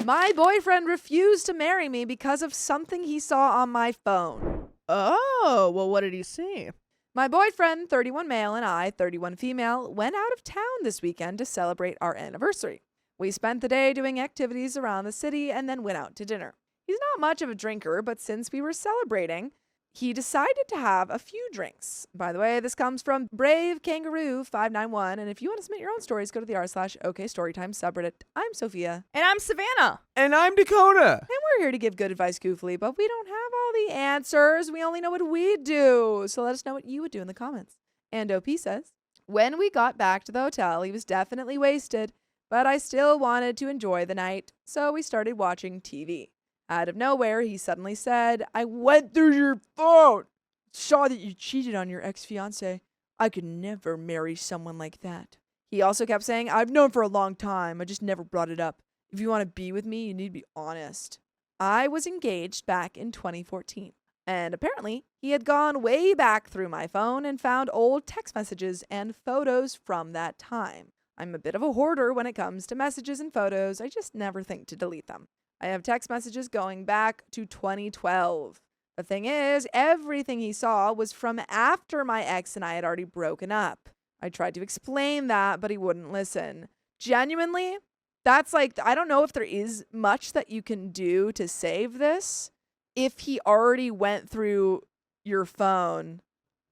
My boyfriend refused to marry me because of something he saw on my phone. Oh, well, what did he see? My boyfriend, 31 male, and I, 31 female, went out of town this weekend to celebrate our anniversary. We spent the day doing activities around the city and then went out to dinner. He's not much of a drinker, but since we were celebrating, he decided to have a few drinks. By the way, this comes from Brave Kangaroo 591, and if you want to submit your own stories, go to the r/okstorytime subreddit. I'm Sophia. And I'm Savannah. And I'm Dakota. And we're here to give good advice goofily, but we don't have all the answers. We only know what we do. So let us know what you would do in the comments. And OP says, when we got back to the hotel, he was definitely wasted, but I still wanted to enjoy the night, so we started watching TV. Out of nowhere, he suddenly said, I went through your phone. Saw that you cheated on your ex-fiancé. I could never marry someone like that. He also kept saying, I've known for a long time. I just never brought it up. If you want to be with me, you need to be honest. I was engaged back in 2014. And apparently, he had gone way back through my phone and found old text messages and photos from that time. I'm a bit of a hoarder when it comes to messages and photos. I just never think to delete them. I have text messages going back to 2012. The thing is, everything he saw was from after my ex and I had already broken up. I tried to explain that, but he wouldn't listen. Genuinely, that's like, I don't know if there is much that you can do to save this. If he already went through your phone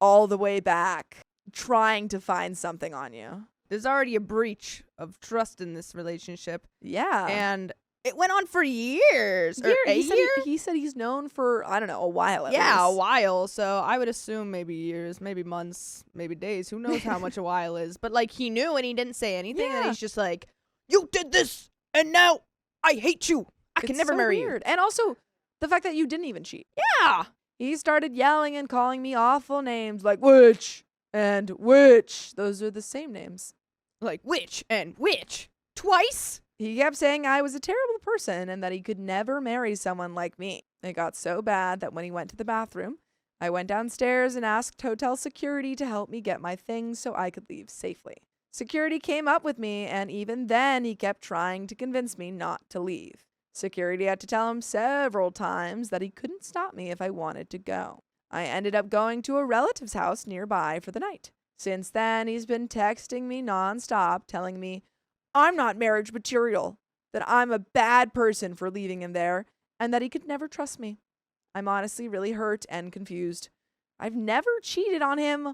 all the way back, trying to find something on you. There's already a breach of trust in this relationship. Yeah. And it went on for years. Or a year? He said he's known for, I don't know, a while at least. Yeah, a while. So I would assume maybe years, maybe months, maybe days. Who knows how much a while is. But like he knew and he didn't say anything. Yeah. And he's just like, you did this and now I hate you. I can never marry you. And also the fact that you didn't even cheat. Yeah. He started yelling and calling me awful names like witch and witch. Those are the same names. Like witch and witch. Twice? He kept saying I was a terrible person and that he could never marry someone like me. It got so bad that when he went to the bathroom, I went downstairs and asked hotel security to help me get my things so I could leave safely. Security came up with me, and even then he kept trying to convince me not to leave. Security had to tell him several times that he couldn't stop me if I wanted to go. I ended up going to a relative's house nearby for the night. Since then, he's been texting me nonstop, telling me I'm not marriage material, that I'm a bad person for leaving him there, and that he could never trust me. I'm honestly really hurt and confused. I've never cheated on him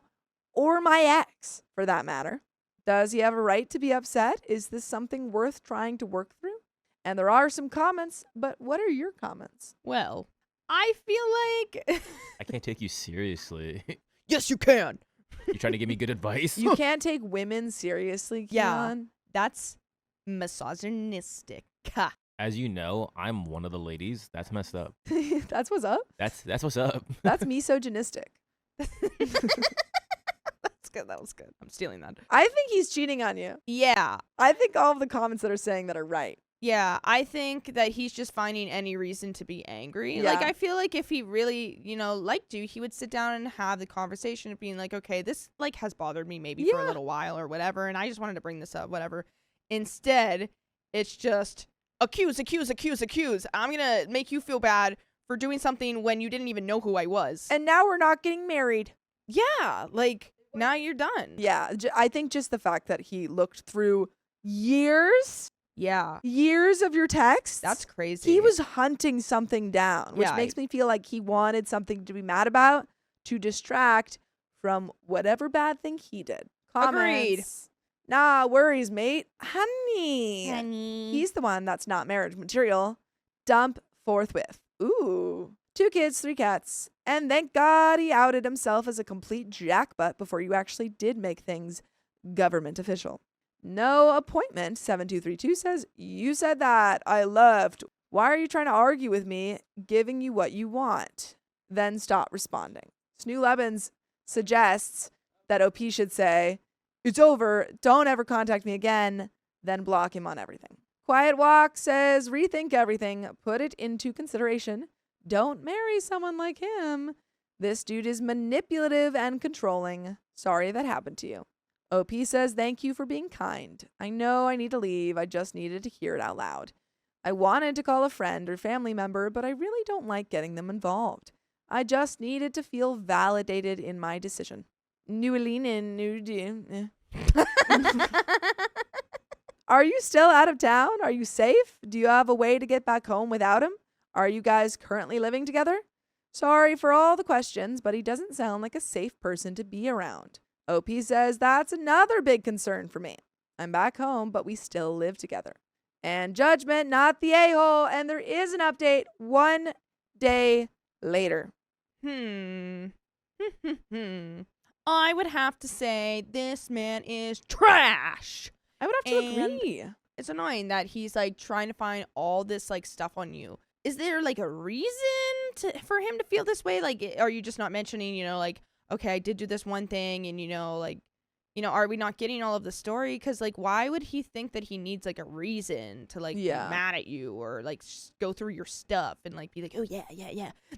or my ex, for that matter. Does he have a right to be upset? Is this something worth trying to work through? And there are some comments, but what are your comments? Well, I feel like I can't take you seriously. yes, you can. You trying to give me good advice? You can't take women seriously, Yeah. Keon. That's misogynistic. Ha. As you know, I'm one of the ladies. That's messed up. That's what's up. That's what's up. That's misogynistic. That's good. That was good. I'm stealing that. I think he's cheating on you. Yeah. I think all of the comments that are saying that are right. Yeah, I think that he's just finding any reason to be angry. Yeah. Like, I feel like if he really, liked you, he would sit down and have the conversation of being like, okay, this, has bothered me maybe for a Yeah. little while or whatever, and I just wanted to bring this up, whatever. Instead, it's just accuse. I'm going to make you feel bad for doing something when you didn't even know who I was. And now we're not getting married. Yeah, now you're done. Yeah, I think just the fact that he looked through years of your texts. That's crazy. He was hunting something down, which Yeah. makes me feel like he wanted something to be mad about to distract from whatever bad thing he did. Agreed. Comments. Nah, worries, mate. Honey. Honey. He's the one that's not marriage material. Dump forthwith. Ooh. 2 kids, 3 cats. And thank God he outed himself as a complete jackbutt before you actually did make things government official. No appointment, 7232 says, you said that. I left. Why are you trying to argue with me, giving you what you want? Then stop responding. Snoo Levins suggests that OP should say, it's over. Don't ever contact me again. Then block him on everything. Quiet Walk says, rethink everything. Put it into consideration. Don't marry someone like him. This dude is manipulative and controlling. Sorry that happened to you. OP says, thank you for being kind. I know I need to leave. I just needed to hear it out loud. I wanted to call a friend or family member, but I really don't like getting them involved. I just needed to feel validated in my decision. Are you still out of town? Are you safe? Do you have a way to get back home without him? Are you guys currently living together? Sorry for all the questions, but he doesn't sound like a safe person to be around. OP says that's another big concern for me. I'm back home, but we still live together. And judgment, not the a-hole, and there is an update 1 day later. I would have to say this man is trash. I would have to And agree. It's annoying that he's like trying to find all this like stuff on you. Is there like a reason for him to feel this way? Like, are you just not mentioning, like, okay, I did do this one thing, and are we not getting all of the story? Because like, why would he think that he needs like a reason to like be mad at you or like go through your stuff and like be like, oh yeah,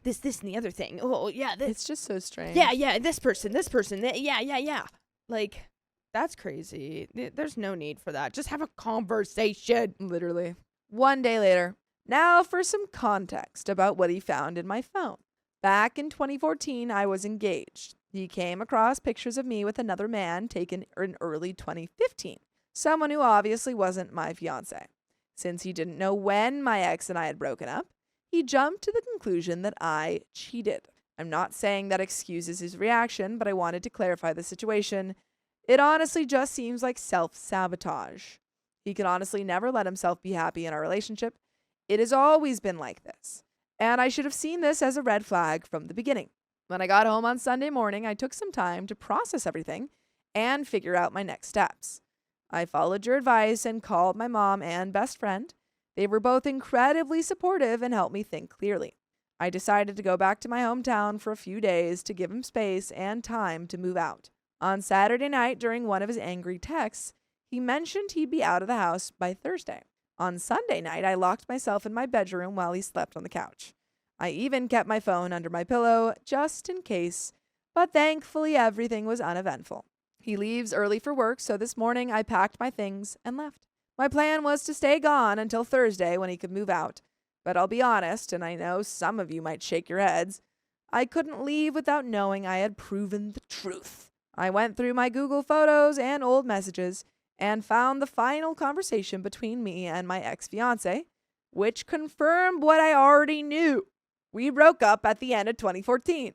this and the other thing. Oh yeah, this. It's just so strange. Yeah, this person, yeah. Like, that's crazy. There's no need for that. Just have a conversation. Literally. 1 day later. Now for some context about what he found in my phone. Back in 2014, I was engaged. He came across pictures of me with another man taken in early 2015. Someone who obviously wasn't my fiance. Since he didn't know when my ex and I had broken up, he jumped to the conclusion that I cheated. I'm not saying that excuses his reaction, but I wanted to clarify the situation. It honestly just seems like self-sabotage. He can honestly never let himself be happy in our relationship. It has always been like this. And I should have seen this as a red flag from the beginning. When I got home on Sunday morning, I took some time to process everything and figure out my next steps. I followed your advice and called my mom and best friend. They were both incredibly supportive and helped me think clearly. I decided to go back to my hometown for a few days to give him space and time to move out. On Saturday night, during one of his angry texts, he mentioned he'd be out of the house by Thursday. On Sunday night, I locked myself in my bedroom while he slept on the couch. I even kept my phone under my pillow, just in case, but thankfully everything was uneventful. He leaves early for work, so this morning I packed my things and left. My plan was to stay gone until Thursday when he could move out, but I'll be honest, and I know some of you might shake your heads, I couldn't leave without knowing I had proven the truth. I went through my Google photos and old messages and found the final conversation between me and my ex-fiance, which confirmed what I already knew. We broke up at the end of 2014.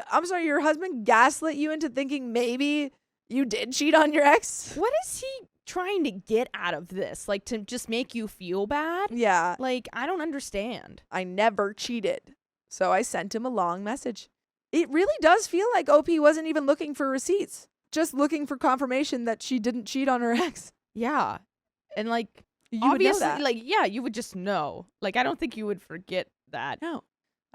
I'm sorry, your husband gaslit you into thinking maybe you did cheat on your ex? What is he trying to get out of this? Like, to just make you feel bad? Yeah. Like, I don't understand. I never cheated. So I sent him a long message. It really does feel like OP wasn't even looking for receipts, just looking for confirmation that she didn't cheat on her ex. Yeah. And like, You would know obviously, that. like, yeah, you would just know. Like, I don't think you would forget that. No.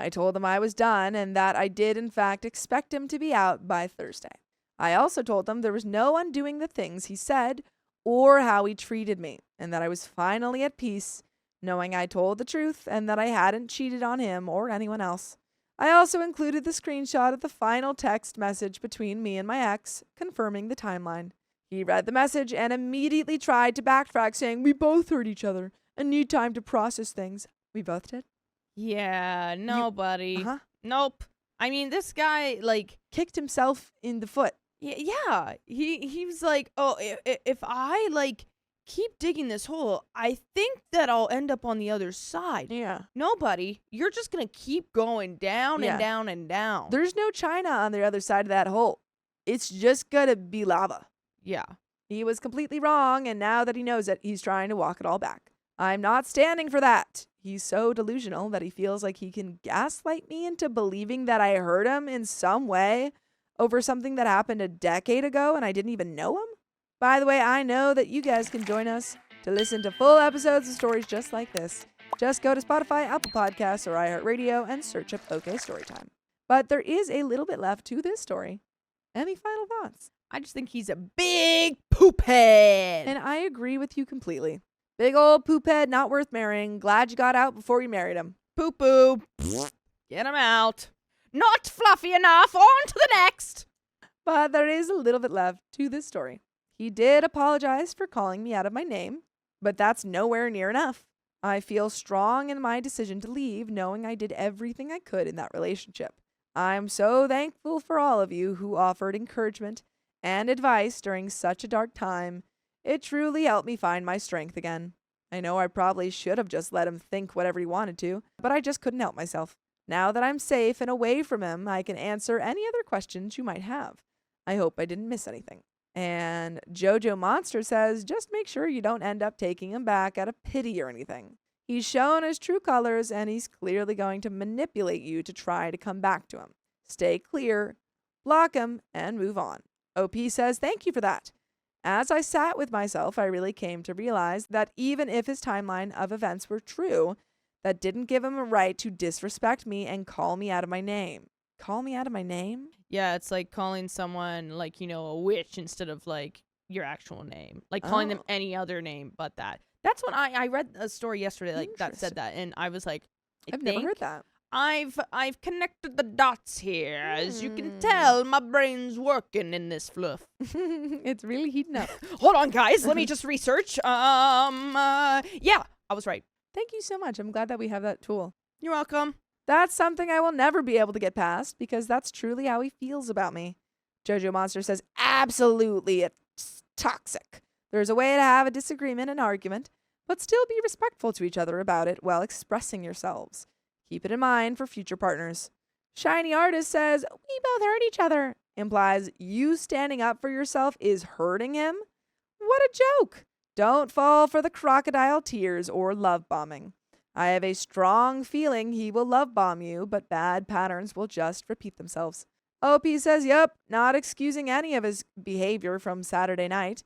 I told him I was done and that I did, in fact, expect him to be out by Thursday. I also told him there was no undoing the things he said or how he treated me, and that I was finally at peace, knowing I told the truth and that I hadn't cheated on him or anyone else. I also included the screenshot of the final text message between me and my ex, confirming the timeline. He read the message and immediately tried to backtrack, saying, "We both hurt each other and need time to process things." We both did. Yeah, no, buddy. Uh-huh. Nope. I mean, this guy, like, Kicked himself in the foot. yeah. He was like, oh, if I, like, keep digging this hole, I think that I'll end up on the other side. Yeah. No, buddy. You're just going to keep going down Yeah. and down and down. There's no China on the other side of that hole. It's just gonna be lava. Yeah. He was completely wrong, and now that he knows it, he's trying to walk it all back. I'm not standing for that. He's so delusional that he feels like he can gaslight me into believing that I hurt him in some way over something that happened a decade ago and I didn't even know him. By the way, I know that you guys can join us to listen to full episodes of stories just like this. Just go to Spotify, Apple Podcasts, or iHeartRadio and search up OK Storytime. But there is a little bit left to this story. Any final thoughts? I just think he's a big poop head. And I agree with you completely. Big old poop head, not worth marrying. Glad you got out before you married him. Poo-poo. Get him out. Not fluffy enough. On to the next. But there is a little bit left to this story. He did apologize for calling me out of my name, but that's nowhere near enough. I feel strong in my decision to leave, knowing I did everything I could in that relationship. I'm so thankful for all of you who offered encouragement and advice during such a dark time. It truly helped me find my strength again. I know I probably should have just let him think whatever he wanted to, but I just couldn't help myself. Now that I'm safe and away from him, I can answer any other questions you might have. I hope I didn't miss anything. And Jojo Monster says, just make sure you don't end up taking him back out of pity or anything. He's shown his true colors, and he's clearly going to manipulate you to try to come back to him. Stay clear, block him, and move on. OP says, thank you for that. As I sat with myself, I really came to realize that even if his timeline of events were true, that didn't give him a right to disrespect me and call me out of my name. Call me out of my name? Yeah, it's like calling someone like, a witch instead of like your actual name. Like calling them any other name but that. That's when I read a story yesterday like that said that, and I was like, I've never heard that. I've connected the dots here. As you can tell, my brain's working in this fluff. It's really heating up. Hold on, guys. Let me just research. Yeah, I was right. Thank you so much. I'm glad that we have that tool. You're welcome. That's something I will never be able to get past because that's truly how he feels about me. Jojo Monster says, absolutely, it's toxic. There's a way to have a disagreement and argument, but still be respectful to each other about it while expressing yourselves. Keep it in mind for future partners. Shiny Artist says, we both hurt each other. Implies you standing up for yourself is hurting him? What a joke. Don't fall for the crocodile tears or love bombing. I have a strong feeling he will love bomb you, but bad patterns will just repeat themselves. OP says, yep, not excusing any of his behavior from Saturday night.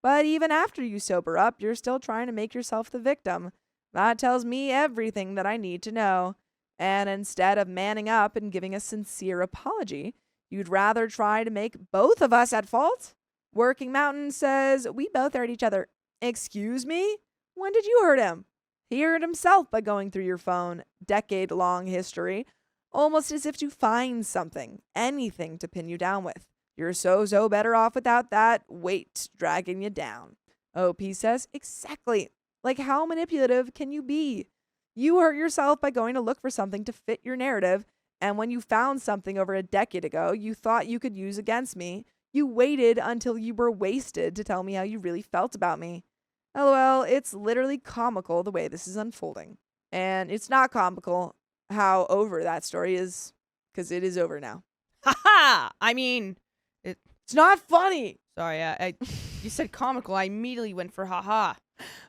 But even after you sober up, you're still trying to make yourself the victim. That tells me everything that I need to know. And instead of manning up and giving a sincere apology, you'd rather try to make both of us at fault? Working Mountain says, we both hurt each other. Excuse me? When did you hurt him? He hurt himself by going through your phone, decade-long history, almost as if to find something, anything to pin you down with. You're so better off without that weight dragging you down. OP says, exactly. Like, how manipulative can you be? You hurt yourself by going to look for something to fit your narrative, and when you found something over a decade ago you thought you could use against me, you waited until you were wasted to tell me how you really felt about me. LOL, it's literally comical the way this is unfolding. And it's not comical how over that story is, because it is over now. Ha! I mean, it's not funny. Sorry, you said comical. I immediately went for haha.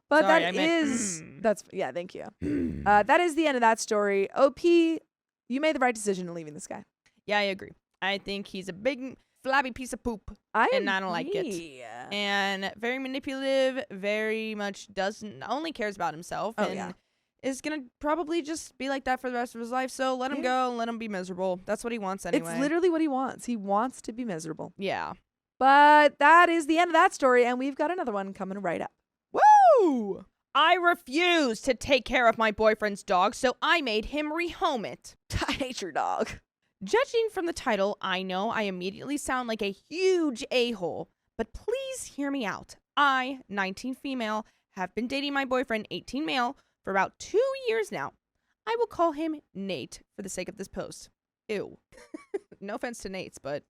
But sorry, that's thank you. That is the end of that story. OP, you made the right decision in leaving this guy. Yeah, I agree. I think he's a big flabby piece of poop. I don't like it. And very manipulative, very much only cares about himself. Is going to probably just be like that for the rest of his life. So let him go and let him be miserable. That's what he wants anyway. It's literally what he wants. He wants to be miserable. Yeah. But that is the end of that story. And we've got another one coming right up. Woo! I refuse to take care of my boyfriend's dog, so I made him rehome it. I hate your dog. Judging from the title, I know I immediately sound like a huge a-hole, but please hear me out. I, 19 female, have been dating my boyfriend, 18 male, for about 2 years now. I will call him Nate for the sake of this post. Ew. No offense to Nates, but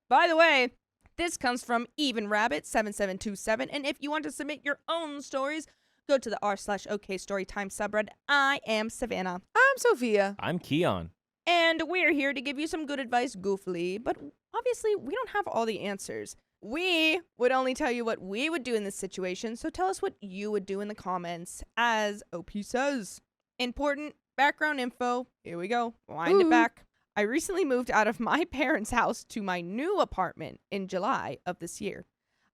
By the way, this comes from EvenRabbit7727, and if you want to submit your own stories, go to the r/okstorytime subreddit. I am Savannah. I'm Sophia. I'm Keon. And we're here to give you some good advice goofily, but obviously we don't have all the answers. We would only tell you what we would do in this situation, so tell us what you would do in the comments, as OP says. Important background info. Here we go. Wind it back. I recently moved out of my parents' house to my new apartment in July of this year.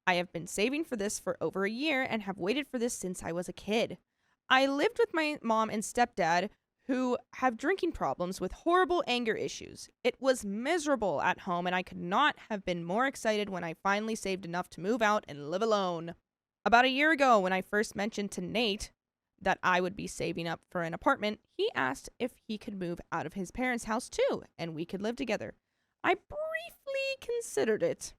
I have been saving for this for over a year and have waited for this since I was a kid. I lived with my mom and stepdad, who have drinking problems with horrible anger issues. It was miserable at home, and I could not have been more excited when I finally saved enough to move out and live alone. About a year ago, when I first mentioned to Nate that I would be saving up for an apartment, he asked if he could move out of his parents' house too, and we could live together. I briefly considered it,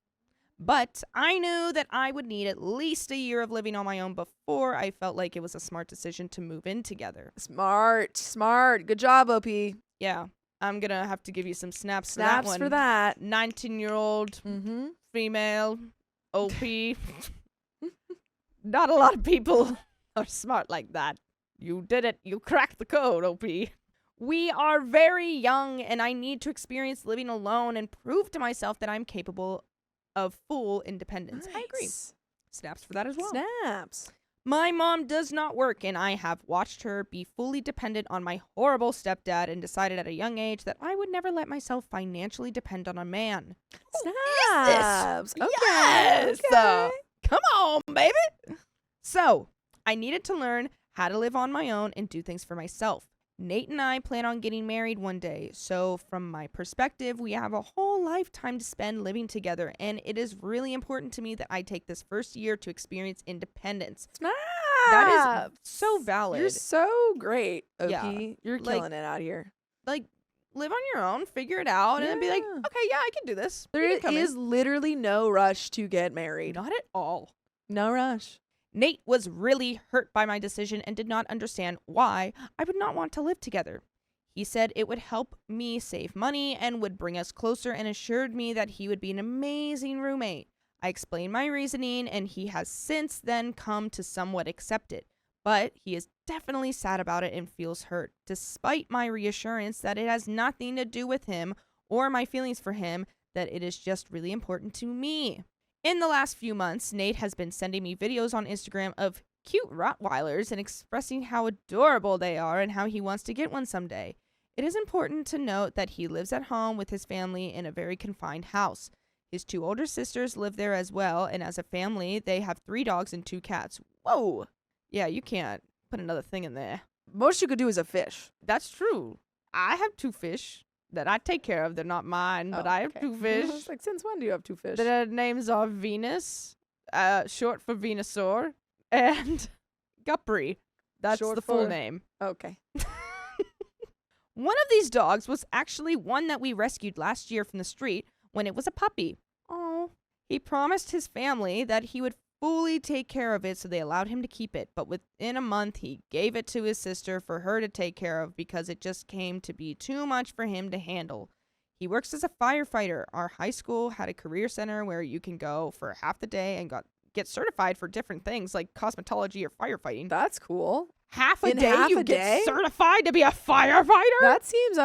But I knew that I would need at least a year of living on my own before I felt like it was a smart decision to move in together. Smart. Good job, OP. Yeah, I'm going to have to give you some snaps Snaps for that one. for that. 19-year-old Mm-hmm. female OP. Not a lot of people are smart like that. You did it. You cracked the code, OP. We are very young, and I need to experience living alone and prove to myself that I'm capable of full independence. I agree. Snaps for that as well. Snaps. My mom does not work, and I have watched her be fully dependent on my horrible stepdad and decided at a young age that I would never let myself financially depend on a man. Snaps. Okay. Yes! Okay. Come on, baby! So, I needed to learn how to live on my own and do things for myself. Nate and I plan on getting married one day, so from my perspective, we have a whole lifetime to spend living together, and it is really important to me that I take this first year to experience independence. Snaps. That is so valid. You're so great, OP. Yeah. You're Like- killing it out here. Like, live on your own, figure it out, and then be like, Yeah. okay, yeah, I can do this. There You can come in. is literally no rush to get married. Not at all. No rush. Nate was really hurt by my decision and did not understand why I would not want to live together. He said it would help me save money and would bring us closer and assured me that he would be an amazing roommate. I explained my reasoning and he has since then come to somewhat accept it, but he is definitely sad about it and feels hurt, despite my reassurance that it has nothing to do with him or my feelings for him, that it is just really important to me. In the last few months, Nate has been sending me videos on Instagram of cute Rottweilers and expressing how adorable they are and how he wants to get one someday. It is important to note that he lives at home with his family in a very confined house. His 2 older sisters live there as well, and as a family, they have 3 dogs and 2 cats. Whoa! Yeah, you can't put another thing in there. Most you could do is a fish. That's true. I have 2 fish that I take care of. They're not mine, but I have okay. 2 I fish. was like, since when do you have 2 fish? Their names are Venus, short for Venusaur, and Gupri. That's Short the full for- name. Okay. One of these dogs was actually one that we rescued last year from the street when it was a puppy. Oh. He promised his family that he would fully take care of it, so they allowed him to keep it. But within a month, he gave it to his sister for her to take care of because it just came to be too much for him to handle. He works as a firefighter. Our high school had a career center where you can go for half the day and get certified for different things like cosmetology or firefighting. That's cool. Half a In day half you a get day? certified to be a firefighter? That seems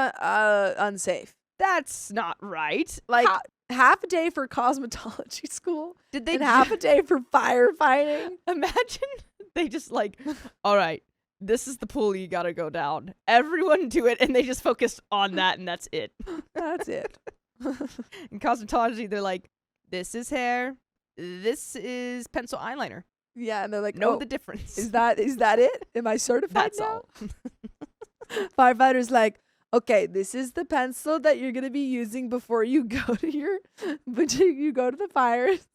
unsafe. That's not right. Like half a day for cosmetology school Did they and half a day for firefighting. imagine they just like, all right, this is the pool you gotta go down. Everyone do it, and they just focused on that, and that's it. That's it. In cosmetology, they're like, this is hair, this is pencil eyeliner. Yeah, and they're like, Know oh, the difference. is that it? Am I certified That's now? all. Firefighter's like, okay, this is the pencil that you're gonna be using before you go to you go to the fires.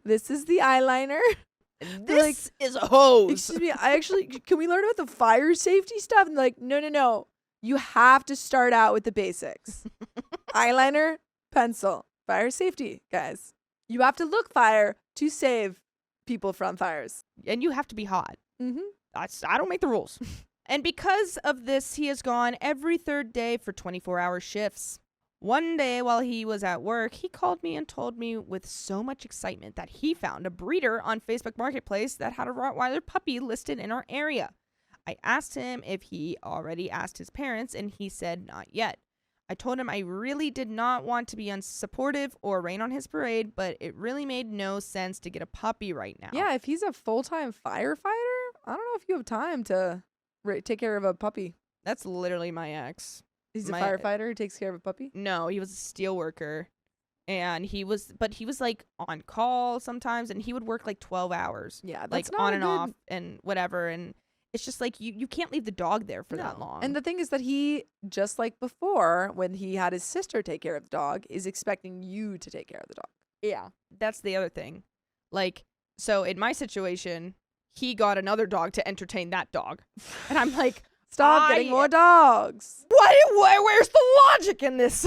This is the eyeliner. This is a hose. Excuse me, can we learn about the fire safety stuff? And they're like, no. You have to start out with the basics. Eyeliner, pencil, fire safety, guys. You have to look fire to save people from fires. And you have to be hot. Mm-hmm. I don't make the rules. And because of this, he has gone every 3rd day for 24-hour shifts. One day while he was at work, he called me and told me with so much excitement that he found a breeder on Facebook Marketplace that had a Rottweiler puppy listed in our area. I asked him if he already asked his parents, and he said not yet. I told him I really did not want to be unsupportive or rain on his parade, but it really made no sense to get a puppy right now. Yeah, if he's a full-time firefighter, I don't know if you have time to take care of a puppy. That's literally my ex. He's a My- firefighter who takes care of a puppy? No, he was a steel worker, and he was like on call sometimes, and he would work like 12 hours, Yeah, like that's not on a and good- off and whatever. And it's just like you can't leave the dog there for that No. long. And the thing is that he, just like before, when he had his sister take care of the dog, is expecting you to take care of the dog. yeah, that's the other thing. Like, so in my situation, he got another dog to entertain that dog, and I'm like, Stop getting more dogs. Where's the logic in this?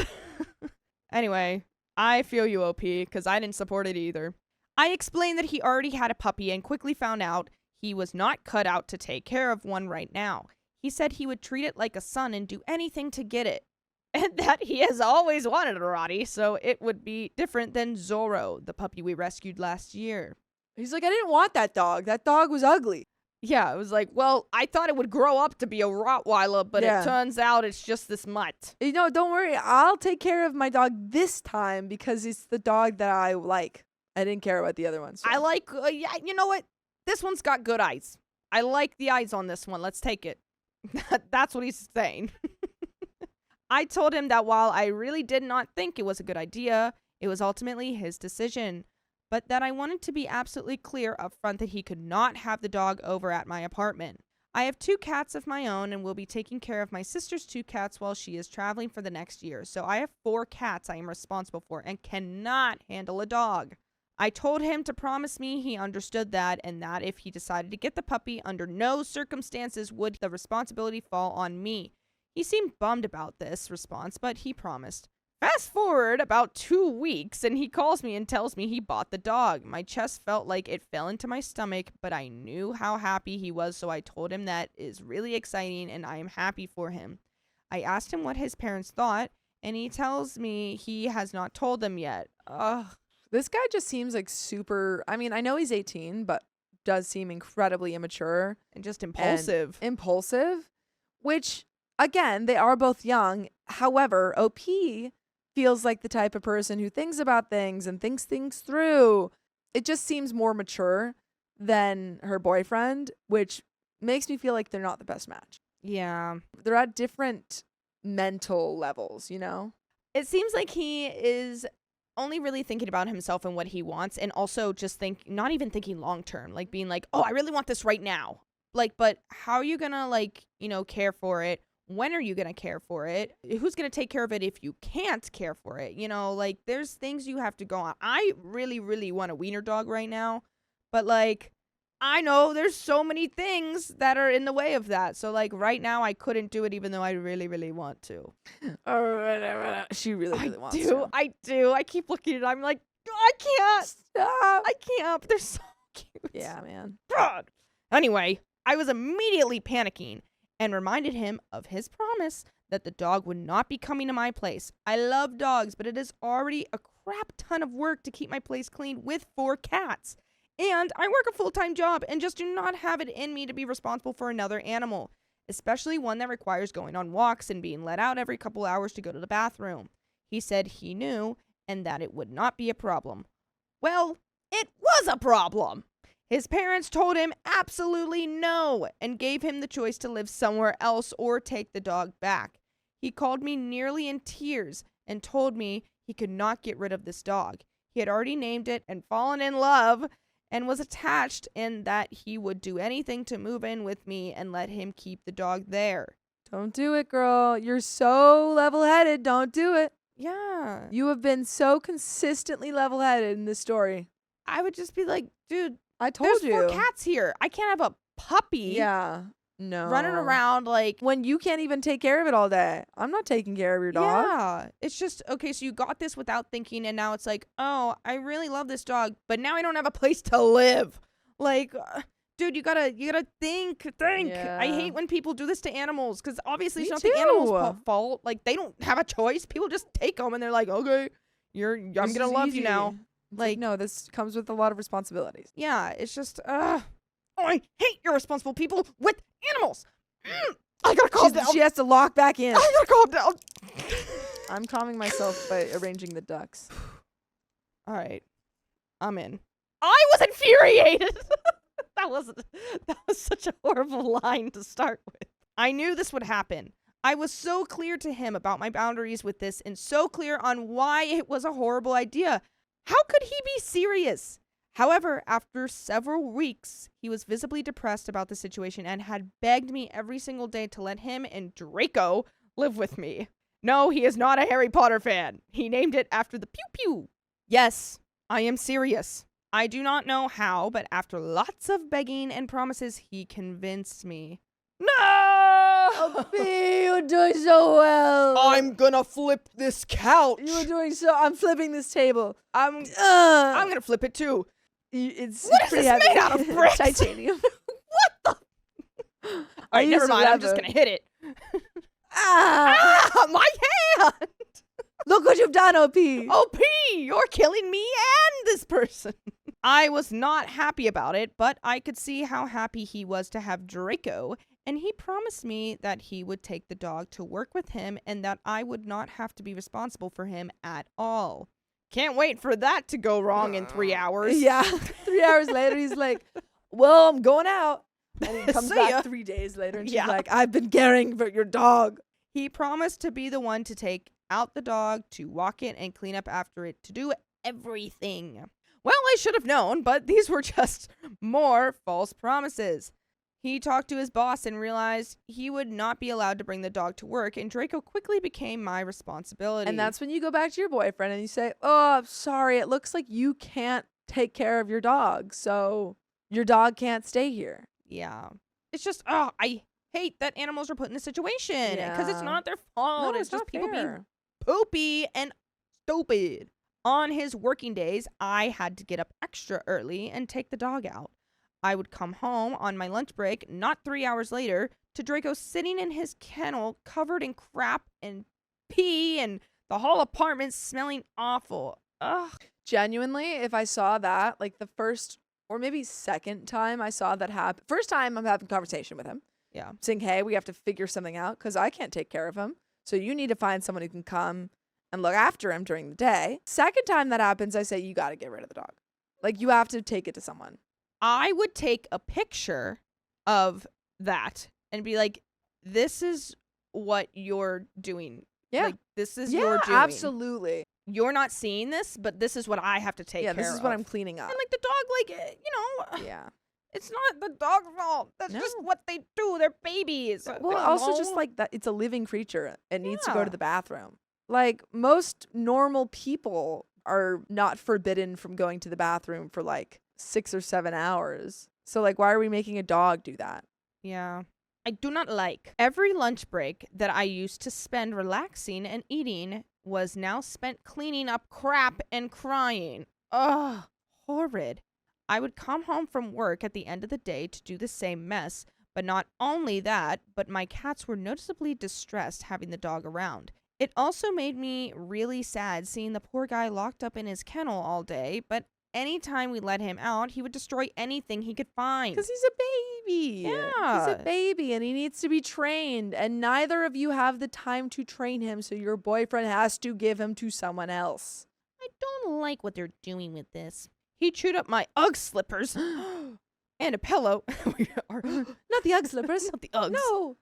Anyway, I feel you, OP, because I didn't support it either. I explained that he already had a puppy and quickly found out he was not cut out to take care of one right now. He said he would treat it like a son and do anything to get it. And that he has always wanted a Roddy, so it would be different than Zorro, the puppy we rescued last year. He's like, I didn't want that dog. That dog was ugly. Yeah, it was like, well, I thought it would grow up to be a Rottweiler, but Yeah. it turns out it's just this mutt. You know, don't worry. I'll take care of my dog this time because it's the dog that I like. I didn't care about the other ones. So. I like, yeah, you know what? This one's got good eyes. I like the eyes on this one. Let's take it. That's what he's saying. I told him that while I really did not think it was a good idea, it was ultimately his decision. But that I wanted to be absolutely clear up front that he could not have the dog over at my apartment. I have 2 cats of my own and will be taking care of my sister's 2 cats while she is traveling for the next year. So I have 4 cats I am responsible for and cannot handle a dog. I told him to promise me he understood that and that if he decided to get the puppy, under no circumstances would the responsibility fall on me. He seemed bummed about this response, but he promised. Fast forward about 2 weeks and he calls me and tells me he bought the dog. My chest felt like it fell into my stomach, but I knew how happy he was, so I told him that is really exciting and I am happy for him. I asked him what his parents thought, and he tells me he has not told them yet. Ugh. This guy just seems like super. I mean, I know he's 18, but does seem incredibly immature. And just impulsive. Impulsive, which, again, they are both young. However, OP feels like the type of person who thinks about things and thinks things through. It just seems more mature than her boyfriend, which makes me feel like they're not the best match. Yeah. They're at different mental levels, you know? It seems like he is only really thinking about himself and what he wants, and also just not even thinking long term, like being like, oh, I really want this right now. Like, but how are you gonna, like, you know, care for it? When are you gonna care for it? Who's gonna take care of it if you can't care for it? You know, like, there's things you have to go on. I really, really want a wiener dog right now, but like, I know there's so many things that are in the way of that. So like right now I couldn't do it even though I really, really want to. She really, really wants I do. I keep looking at it. I'm like, I can't. Stop. I can't. But they're so cute. Yeah, man. God. Anyway, I was immediately panicking and reminded him of his promise that the dog would not be coming to my place. I love dogs, but it is already a crap ton of work to keep my place clean with 4 cats. And I work a full-time job and just do not have it in me to be responsible for another animal, especially one that requires going on walks and being let out every couple hours to go to the bathroom. He said he knew and that it would not be a problem. Well, it was a problem. His parents told him absolutely no and gave him the choice to live somewhere else or take the dog back. He called me nearly in tears and told me he could not get rid of this dog. He had already named it and fallen in love and was attached, and that he would do anything to move in with me and let him keep the dog there. Don't do it, girl. You're so level-headed. Don't do it. Yeah. You have been so consistently level-headed in this story. I would just be like, dude, I told there's you. 4 cats here. I can't have a puppy Yeah. No. running around like... when you can't even take care of it all day. I'm not taking care of your dog. Yeah. It's just, okay, so you got this without thinking, and now it's like, oh, I really love this dog, but now I don't have a place to live. Like, dude, you gotta think. Yeah. I hate when people do this to animals, because obviously Me it's not too. the animal's fault. Like, they don't have a choice. People just take them, and they're like, okay, I'm This gonna is love easy. you now. It's Like, no, this comes with a lot of responsibilities. yeah, it's just, oh, I hate irresponsible people with animals. I gotta calm down. She has to lock back in. I gotta calm down. I'm calming myself by arranging the ducks. All right, I'm in. I was infuriated. That was such a horrible line to start with. I knew this would happen. I was so clear to him about my boundaries with this and so clear on why it was a horrible idea. How could he be serious? However, after several weeks, he was visibly depressed about the situation and had begged me every single day to let him and Draco live with me. No, he is not a Harry Potter fan. He named it after the pew-pew. Yes, I am serious. I do not know how, but after lots of begging and promises, he convinced me. No! You doing so well. I'm gonna flip this couch. You were doing so. I'm flipping this table. I'm I'm gonna flip it too. It's What is pretty this heavy. made out of bricks? Titanium. All right, never mind. I'm just gonna hit it. Ah! My hand. Look what you've done, OP. OP, you're killing me and this person. I was not happy about it, but I could see how happy he was to have Draco, and he promised me that he would take the dog to work with him and that I would not have to be responsible for him at all. Can't wait for that to go wrong in 3 hours. Yeah. 3 hours later, he's like, well, I'm going out. And he comes See back ya. 3 days later, and she's Yeah. like, I've been caring for your dog. He promised to be the one to take out the dog, to walk it and clean up after it, to do everything. Well, I should have known, but these were just more false promises. He talked to his boss and realized he would not be allowed to bring the dog to work, and Draco quickly became my responsibility. And that's when you go back to your boyfriend and you say, oh, I'm sorry. It looks like you can't take care of your dog, so your dog can't stay here. Yeah. It's just, I hate that animals are put in a situation because it's Yeah. not their fault. No, it's just not people being fair. poopy and stupid. On his working days, I had to get up extra early and take the dog out. I would come home on my lunch break, not 3 hours later, to Draco sitting in his kennel covered in crap and pee and the whole apartment smelling awful. Ugh. Genuinely, if I saw that, like the first or maybe second time I saw that happen, first time I'm having a conversation with him. Yeah. Saying, hey, we have to figure something out because I can't take care of him. So you need to find someone who can come and look after him during the day. Second time that happens, I say, you got to get rid of the dog. Like, you have to take it to someone. I would take a picture of that and be like, this is what you're doing. Yeah. Like, this is Yeah, your doing. absolutely. You're not seeing this, but this is what I have to take care Yeah, of. this is what I'm cleaning up. And like the dog, like, you know, Yeah. it's not the dog's fault. That's No. just what they do. They're babies. Well, They also know. just like that, it's a living creature. It needs to go Yeah. to the bathroom. Like, most normal people are not forbidden from going to the bathroom for like 6 or 7 hours. So, like, why are we making a dog do that? Yeah. I do not like. Every lunch break that I used to spend relaxing and eating was now spent cleaning up crap and crying. Ugh, horrid. I would come home from work at the end of the day to do the same mess, but not only that, but my cats were noticeably distressed having the dog around. It also made me really sad seeing the poor guy locked up in his kennel all day, but anytime we let him out, he would destroy anything he could find. Because he's a baby. Yeah. He's a baby and he needs to be trained. And neither of you have the time to train him. So your boyfriend has to give him to someone else. I don't like what they're doing with this. He chewed up my Ugg slippers and a pillow. Not the Ugg slippers. Not the Uggs. No.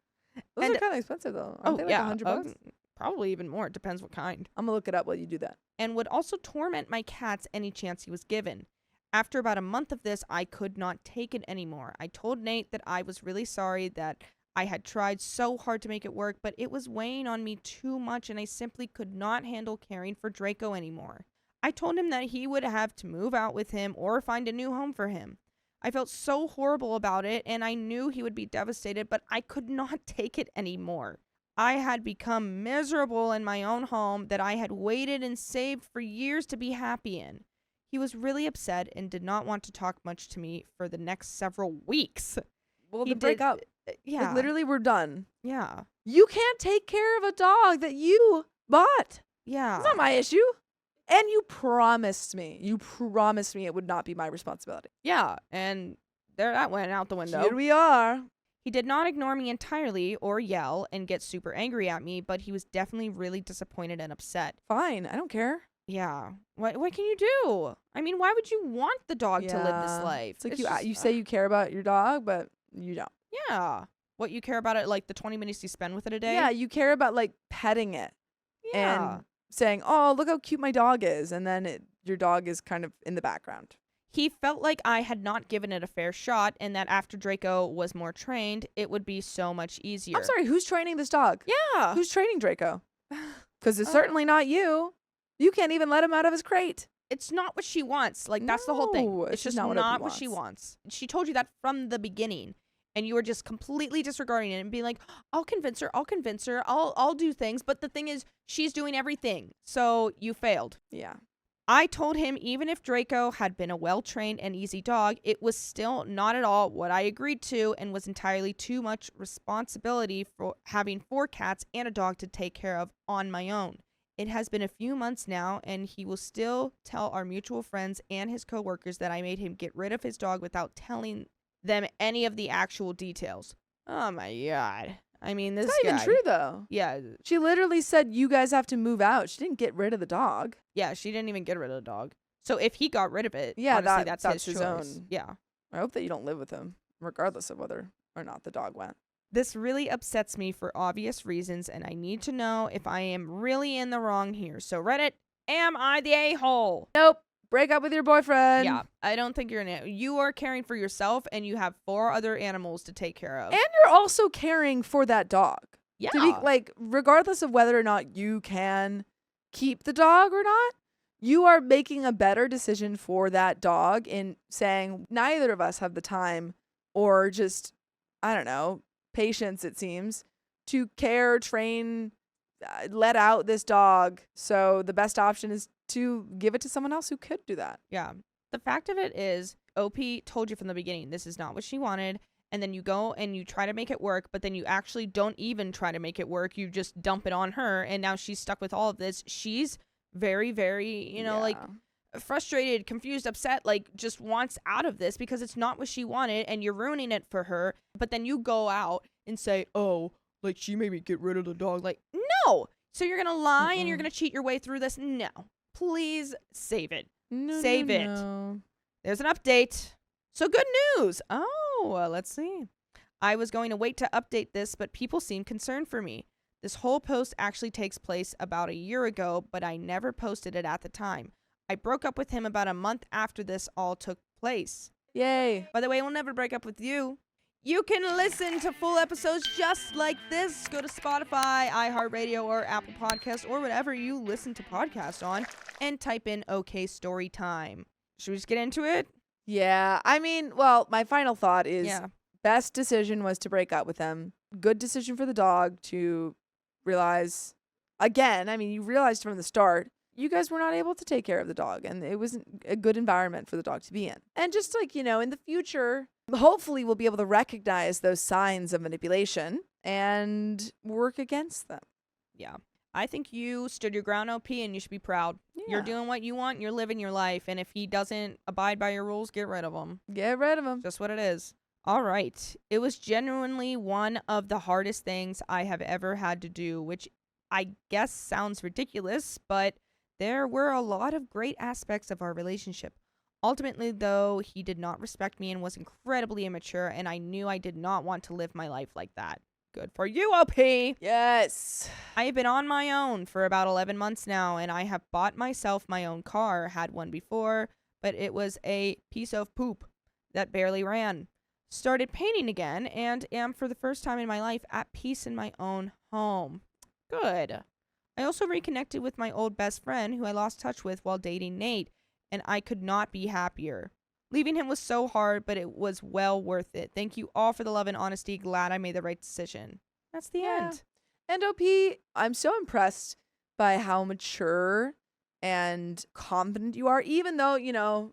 Those And- are kind of expensive though. Aren't Oh, they like yeah. $100? Probably even more. It depends what kind. I'm going to look it up while you do that. And would also torment my cats any chance he was given. After about a month of this, I could not take it anymore. I told Nate that I was really sorry that I had tried so hard to make it work, but it was weighing on me too much and I simply could not handle caring for Draco anymore. I told him that he would have to move out with him or find a new home for him. I felt so horrible about it and I knew he would be devastated, but I could not take it anymore. I had become miserable in my own home that I had waited and saved for years to be happy in. He was really upset and did not want to talk much to me for the next several weeks. Well, He then break did- up. Yeah. Like, literally, we're done. Yeah. You can't take care of a dog that you bought. Yeah. It's not my issue. And you promised me. You promised me it would not be my responsibility. Yeah. And there that went out the window. Here we are. He did not ignore me entirely or yell and get super angry at me, but he was definitely really disappointed and upset. Fine. I don't care. Yeah. What can you do? I mean, why would you want the dog to live this Yeah. life? It's like just- you say you care about your dog, but you don't. Yeah. What you care about it, like the 20 minutes you spend with it a day? Yeah, you care about like petting it Yeah. and saying, "Oh, look how cute my dog is," and then your dog is kind of in the background. He felt like I had not given it a fair shot and that after Draco was more trained, it would be so much easier. I'm sorry, who's training this dog? Yeah. Who's training Draco? Because it's Uh, certainly not you. You can't even let him out of his crate. It's not what she wants. Like, that's the whole thing. No, It's it's just not not, what Opie what she wants. She told you that from the beginning. and you were just completely disregarding it and being like, I'll convince her, I'll do things. But the thing is, she's doing everything. So you failed. Yeah. I told him even if Draco had been a well-trained and easy dog, it was still not at all what I agreed to and was entirely too much responsibility for having 4 cats and a dog to take care of on my own. It has been a few months now, and he will still tell our mutual friends and his coworkers that I made him get rid of his dog without telling them any of the actual details. Oh my God. I mean, this It's not guy. even true, though. Yeah. She literally said, you guys have to move out. She didn't get rid of the dog. Yeah, she didn't even get rid of the dog. So if he got rid of it, Yeah, honestly, that's that's his his choice. own. Yeah. I hope that you don't live with him, regardless of whether or not the dog went. This really upsets me for obvious reasons, and I need to know if I am really in the wrong here. So Reddit, am I the a-hole? Nope. Break up with your boyfriend. Yeah, I don't think you are caring for yourself, and you have 4 other animals to take care of. And you're also caring for that dog. Yeah. To be, like, regardless of whether or not you can keep the dog or not, you are making a better decision for that dog in saying neither of us have the time or just, I don't know, patience, it seems, to care, train, let out this dog. So the best option is to give it to someone else who could do that. Yeah. The fact of it is, OP told you from the beginning, this is not what she wanted. And then you go and you try to make it work, but then you actually don't even try to make it work. You just dump it on her. And now she's stuck with all of this. She's very, very, like frustrated, confused, upset, like just wants out of this because it's not what she wanted and you're ruining it for her. But then you go out and say, oh, like she made me get rid of the dog. Like, no. So you're going to lie and you're going to cheat your way through this? No. Please save it. Save it. There's an update. So good news. Oh, let's see. I was going to wait to update this, but people seem concerned for me. This whole post actually takes place about a year ago, but I never posted it at the time. I broke up with him about a month after this all took place. Yay. By the way, we'll never break up with you. You can listen to full episodes just like this. Go to Spotify, iHeartRadio, or Apple Podcasts, or whatever you listen to podcasts on, and type in OKstorytime. Should we just get into it? Yeah. I mean, well, my final thought is Yeah. best decision was to break up with them. Good decision for the dog to realize, again, I mean, you realized from the start, you guys were not able to take care of the dog, and it wasn't a good environment for the dog to be in. And just like, in the future, hopefully we'll be able to recognize those signs of manipulation and work against them. Yeah. I think you stood your ground, OP, and you should be proud. Yeah. You're doing what you want. You're living your life. And if he doesn't abide by your rules, get rid of him. Get rid of him. Just what it is. All right. It was genuinely one of the hardest things I have ever had to do, which I guess sounds ridiculous, but there were a lot of great aspects of our relationship. Ultimately, though, he did not respect me and was incredibly immature, and I knew I did not want to live my life like that. Good for you, OP. Yes. I have been on my own for about 11 months now, and I have bought myself my own car. Had one before, but it was a piece of poop that barely ran. Started painting again, and am for the first time in my life at peace in my own home. Good. I also reconnected with my old best friend who I lost touch with while dating Nate, and I could not be happier. Leaving him was so hard, but it was well worth it. Thank you all for the love and honesty. Glad I made the right decision. That's the end. And OP, I'm so impressed by how mature and confident you are, even though,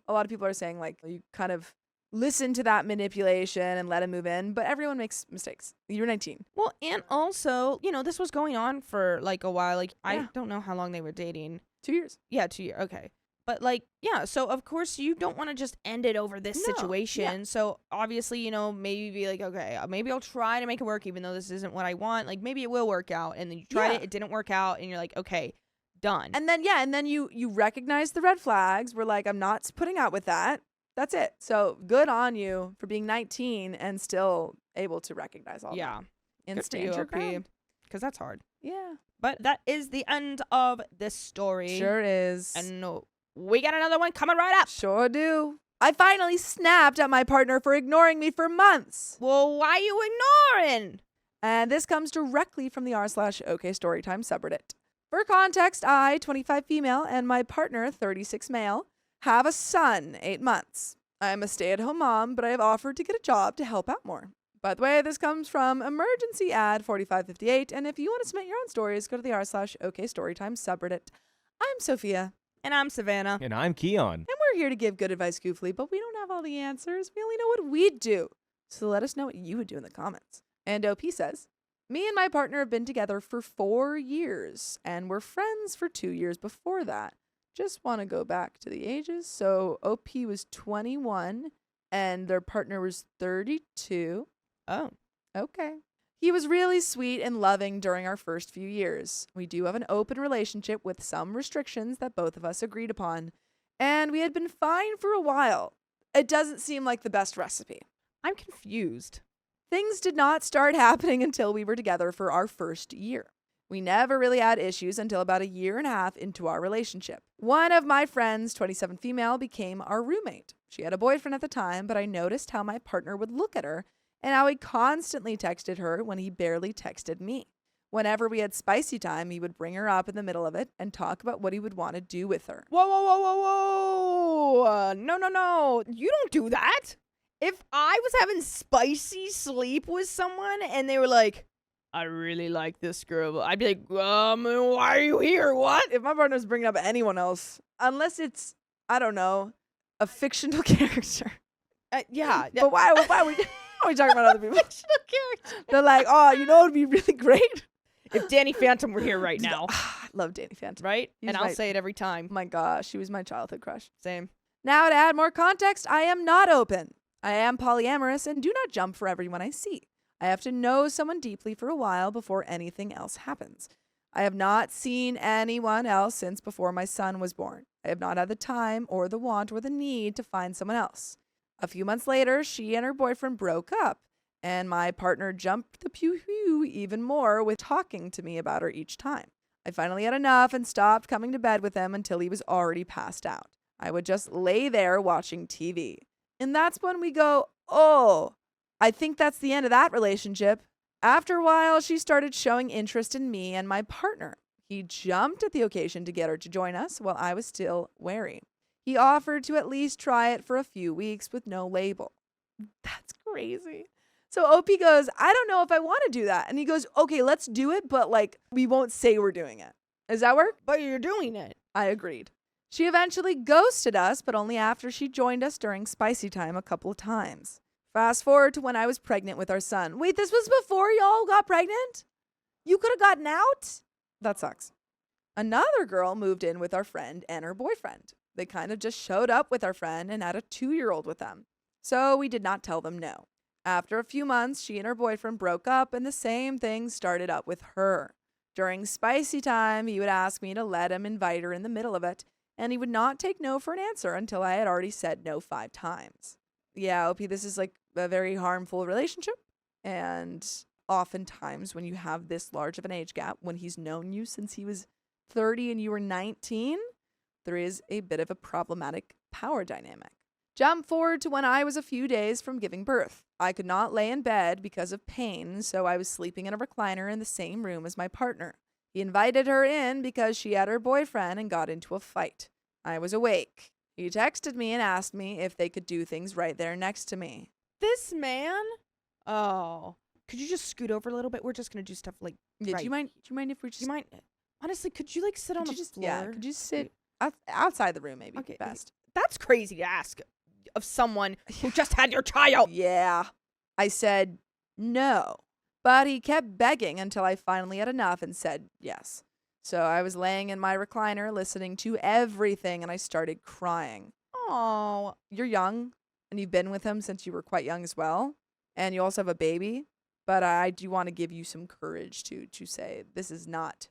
a lot of people are saying, like, you kind of listen to that manipulation and let him move in, but everyone makes mistakes. You're 19. Well, and also, this was going on for, like, a while. Like, Yeah. I don't know how long they were dating. 2 years. Yeah, 2 years. Okay. But, like, yeah, so, of course, you don't want to just end it over this No, situation. yeah. So, obviously, maybe be like, okay, maybe I'll try to make it work even though this isn't what I want. Like, maybe it will work out. And then you tried Yeah. it didn't work out. And you're like, okay, done. And then you recognize the red flags. We're like, I'm not putting out with that. That's it. So good on you for being 19 and still able to recognize all yeah. that. And Good for stand you, your OP. ground. Because that's hard. Yeah. But that is the end of this story. Sure is. And we got another one coming right up. Sure do. I finally snapped at my partner for ignoring me for months. Well, why you ignoring? And this comes directly from the r/OKstorytime subreddit. For context, I, 25 female, and my partner, 36 male, have a son, 8 months. I am a stay-at-home mom, but I have offered to get a job to help out more. By the way, this comes from emergency ad 4558. And if you want to submit your own stories, go to the r/okstorytime subreddit. I'm Sophia. And I'm Savannah. And I'm Keon. And we're here to give good advice goofily, but we don't have all the answers. We only know what we'd do. So let us know what you would do in the comments. And OP says, me and my partner have been together for 4 years and were friends for 2 years before that. Just want to go back to the ages. So OP was 21 and their partner was 32. Oh. Okay. He was really sweet and loving during our first few years. We do have an open relationship with some restrictions that both of us agreed upon, and we had been fine for a while. It doesn't seem like the best recipe. I'm confused. Things did not start happening until we were together for our first year. We never really had issues until about 1.5 years into our relationship. One of my friends, 27 female, became our roommate. She had a boyfriend at the time, but I noticed how my partner would look at her and how he constantly texted her when he barely texted me. Whenever we had spicy time, he would bring her up in the middle of it and talk about what he would want to do with her. Whoa, whoa, whoa, whoa, whoa. No. You don't do that. If I was having spicy sleep with someone and they were like, I really like this girl, I'd be like, why are you here? What? If my partner's bringing up anyone else, unless it's, I don't know, a fictional character. Yeah. But why are we talking about other people? Fictional character. They're like, oh, you know, it'd be really great. If Danny Phantom were here right now. I love Danny Phantom. Right? He's And I'll my- say it every time. My gosh, she was my childhood crush. Same. Now, to add more context, I am not open. I am polyamorous and do not jump for everyone I see. I have to know someone deeply for a while before anything else happens. I have not seen anyone else since before my son was born. I have not had the time or the want or the need to find someone else. A few months later, she and her boyfriend broke up, and my partner jumped the pew even more with talking to me about her each time. I finally had enough and stopped coming to bed with him until he was already passed out. I would just lay there watching TV. And that's when we go, oh, I think that's the end of that relationship. After a while, she started showing interest in me and my partner. He jumped at the occasion to get her to join us while I was still wary. He offered to at least try it for a few weeks with no label. That's crazy. So OP goes, I don't know if I want to do that. And he goes, okay, let's do it, but like we won't say we're doing it. Does that work? But you're doing it. I agreed. She eventually ghosted us, but only after she joined us during spicy time a couple of times. Fast forward to when I was pregnant with our son. Wait, this was before y'all got pregnant? You could have gotten out? That sucks. Another girl moved in with our friend and her boyfriend. They kind of just showed up with our friend and had a 2-year-old with them. So we did not tell them no. After a few months, she and her boyfriend broke up and the same thing started up with her. During spicy time, he would ask me to let him invite her in the middle of it, and he would not take no for an answer until I had already said no 5 times. Yeah, OP, this is like a very harmful relationship. And oftentimes when you have this large of an age gap, when he's known you since he was 30 and you were 19, there is a bit of a problematic power dynamic. Jump forward to when I was a few days from giving birth. I could not lay in bed because of pain, so I was sleeping in a recliner in the same room as my partner. He invited her in because she had her boyfriend and got into a fight. I was awake. He texted me and asked me if they could do things right there next to me. This man? Oh. Could you just scoot over a little bit? We're just going to do stuff like. Yeah, right. do you mind if we just... Do you mind? Honestly, could you like sit on the floor? Yeah, could you sit outside the room maybe Okay. best? That's crazy to ask of someone who just had your child. Yeah. I said no. But he kept begging until I finally had enough and said yes. So I was laying in my recliner listening to everything and I started crying. Oh. You're young and you've been with him since you were quite young as well. And you also have a baby. But I do want to give you some courage to say this is not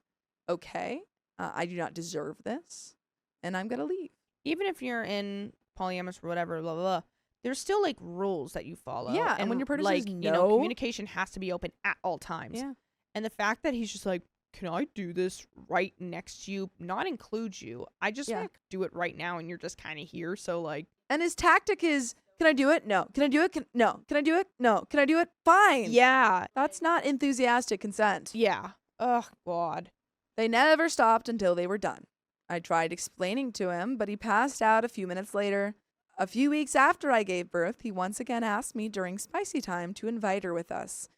okay. I do not deserve this. And I'm going to leave. Even if you're in polyamorous or whatever, blah, blah, blah, there's still like rules that you follow. Yeah, and when your partner like, says you know, no- communication has to be open at all times. Yeah. And the fact that he's just like, can I do this right next to you? Not include you. I just Yeah. want to do it right now, and you're just kind of here. So like, And his tactic is, can I do it? No. Can I do it? No. Can I do it? No. Can I do it? Fine. yeah, That's not enthusiastic consent. yeah. Oh God. They never stopped until they were done. I tried explaining to him, but he passed out a few minutes later. A few weeks after I gave birth, he once again asked me during spicy time to invite her with us.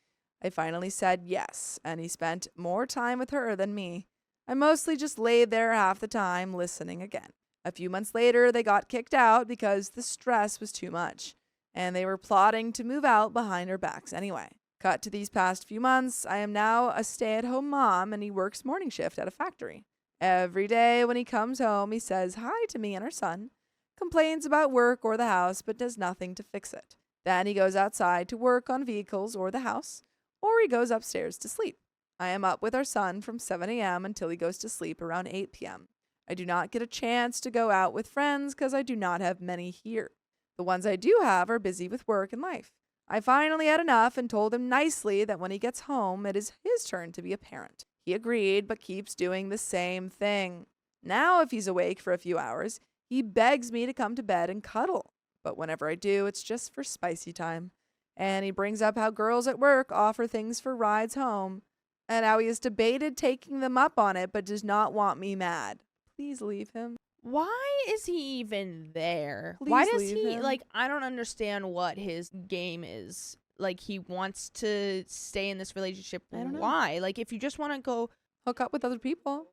I finally said yes, and he spent more time with her than me. I mostly just laid there half the time listening again. A few months later, they got kicked out because the stress was too much, and they were plotting to move out behind our backs anyway. Cut to these past few months, I am now a stay-at-home mom, and he works morning shift at a factory. Every day when he comes home, he says hi to me and our son, complains about work or the house, but does nothing to fix it. Then he goes outside to work on vehicles or the house, or he goes upstairs to sleep. I am up with our son from 7 a.m. until he goes to sleep around 8 p.m. I do not get a chance to go out with friends because I do not have many here. The ones I do have are busy with work and life. I finally had enough and told him nicely that when he gets home, it is his turn to be a parent. He agreed, but keeps doing the same thing. Now, if he's awake for a few hours, he begs me to come to bed and cuddle. But whenever I do, it's just for spicy time. And he brings up how girls at work offer things for rides home, and how he has debated taking them up on it, but does not want me mad. Please leave him. Why is he even there? Please Why does leave he, him. like, I don't understand what his game is. Like, he wants to stay in this relationship. I don't know. Why? Like, if you just want to go, Hook up with other people.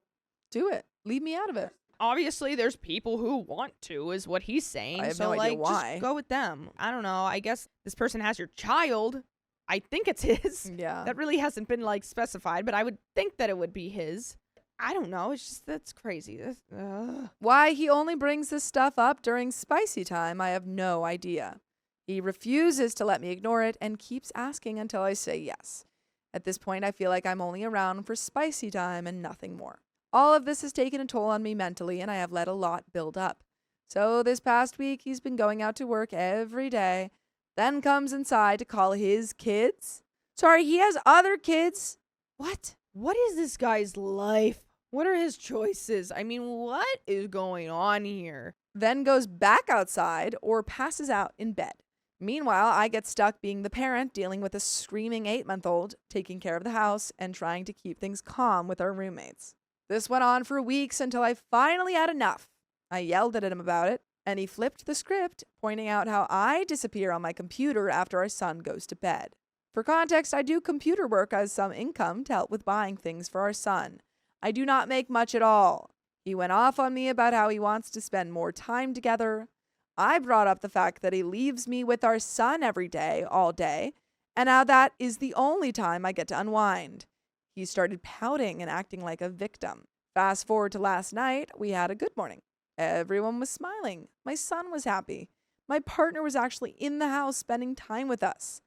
Do it. Leave me out of it. obviously there's people who want to, is what he's saying. I have so, no idea like, why. just go with them. I don't know. I guess this person has your child. I think it's his. Yeah. That really hasn't been, like, specified, but I would think that it would be his. I don't know. It's just, that's crazy. Why he only brings this stuff up during spicy time, I have no idea. He refuses to let me ignore it and keeps asking until I say yes. At this point, I feel like I'm only around for spicy time and nothing more. All of this has taken a toll on me mentally, and I have let a lot build up. So this past week, he's been going out to work every day, then comes inside to call his kids. Sorry, he has other kids. What? What is this guy's life? What are his choices? I mean, what is going on here? Then goes back outside or passes out in bed. Meanwhile, I get stuck being the parent, dealing with a screaming 8-month-old, taking care of the house, and trying to keep things calm with our roommates. This went on for weeks until I finally had enough. I yelled at him about it, and he flipped the script, pointing out how I disappear on my computer after our son goes to bed. For context, I do computer work as some income to help with buying things for our son. I do not make much at all. He went off on me about how he wants to spend more time together. I brought up the fact that he leaves me with our son every day, all day, and how that is the only time I get to unwind. He started pouting and acting like a victim. Fast forward to last night, we had a good morning. Everyone was smiling. My son was happy. My partner was actually in the house spending time with us.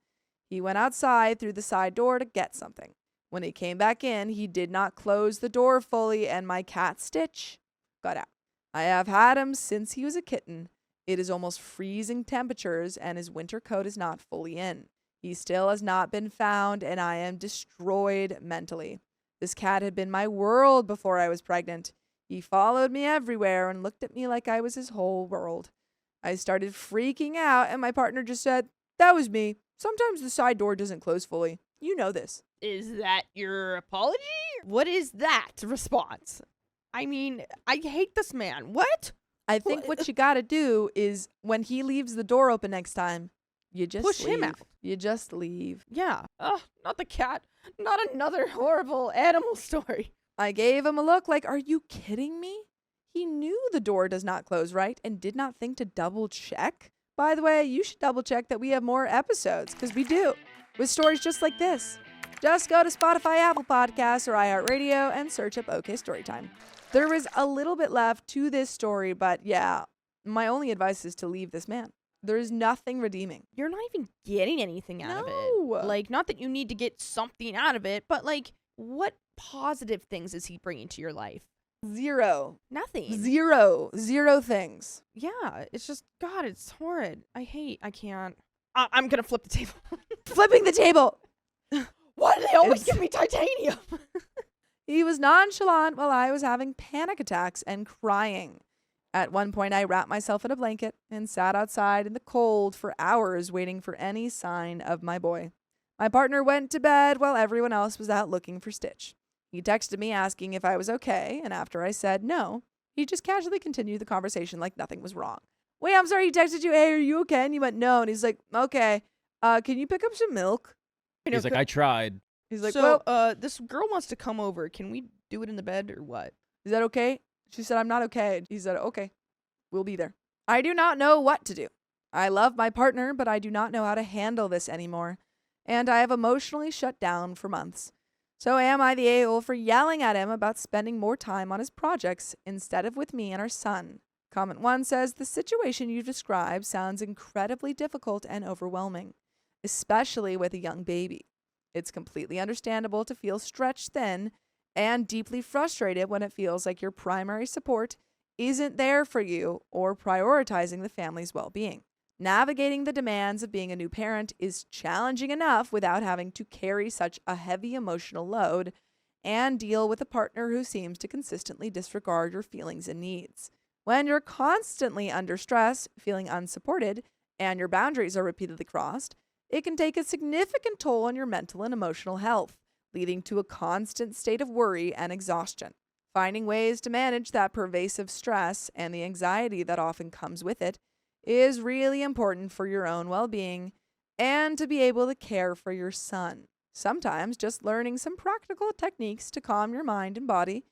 He went outside through the side door to get something. When he came back in, he did not close the door fully, and my cat Stitch got out. I have had him since he was a kitten. It is almost freezing temperatures, and his winter coat is not fully in. He still has not been found, and I am destroyed mentally. This cat had been my world before I was pregnant. He followed me everywhere and looked at me like I was his whole world. I started freaking out, and my partner just said, "That was me. Sometimes the side door doesn't close fully. You know this." Is that your apology? What is that response? I mean, I hate this man. What? I think what you gotta do is when he leaves the door open next time, you just Push leave. him out. You just leave. Yeah. Oh, not the cat. Not another horrible animal story. I gave him a look like, are you kidding me? He knew the door does not close right and did not think to double check. By the way, you should double check that we have more episodes, because we do, with stories just like this. Just go to Spotify, Apple Podcasts, or iHeartRadio and search up OK Storytime. There is a little bit left to this story, but yeah, my only advice is to leave this man. There is nothing redeeming. You're not even getting anything out of No. it. Like, not that you need to get something out of it, but, like, what positive things is he bringing to your life? Zero. Nothing. Zero things. Yeah, it's just, God, it's horrid. I can't. I'm gonna flip the table. Flipping the table. Why do they always It's- give me titanium? He was nonchalant while I was having panic attacks and crying. At one point, I wrapped myself in a blanket and sat outside in the cold for hours waiting for any sign of my boy. My partner went to bed while everyone else was out looking for Stitch. He texted me asking if I was okay, and after I said no, he just casually continued the conversation like nothing was wrong. wait, I'm sorry, he texted you, hey, are you okay? And you went, no. And he's like, okay, can you pick up some milk? He's like, I tried. He's like, so, well, this girl wants to come over. Can we do it in the bed or what? is that okay? She said, I'm not okay. He said, okay, we'll be there. I do not know what to do. I love my partner, but I do not know how to handle this anymore. And I have emotionally shut down for months. So am I the a-hole for yelling at him about spending more time on his projects instead of with me and our son? Comment 1 says, the situation you described sounds incredibly difficult and overwhelming, especially with a young baby. It's completely understandable to feel stretched thin and deeply frustrated when it feels like your primary support isn't there for you or prioritizing the family's well-being. Navigating the demands of being a new parent is challenging enough without having to carry such a heavy emotional load and deal with a partner who seems to consistently disregard your feelings and needs. When you're constantly under stress, feeling unsupported, and your boundaries are repeatedly crossed, it can take a significant toll on your mental and emotional health, leading to a constant state of worry and exhaustion. Finding ways to manage that pervasive stress and the anxiety that often comes with it is really important for your own well-being and to be able to care for your son. Sometimes just learning some practical techniques to calm your mind and body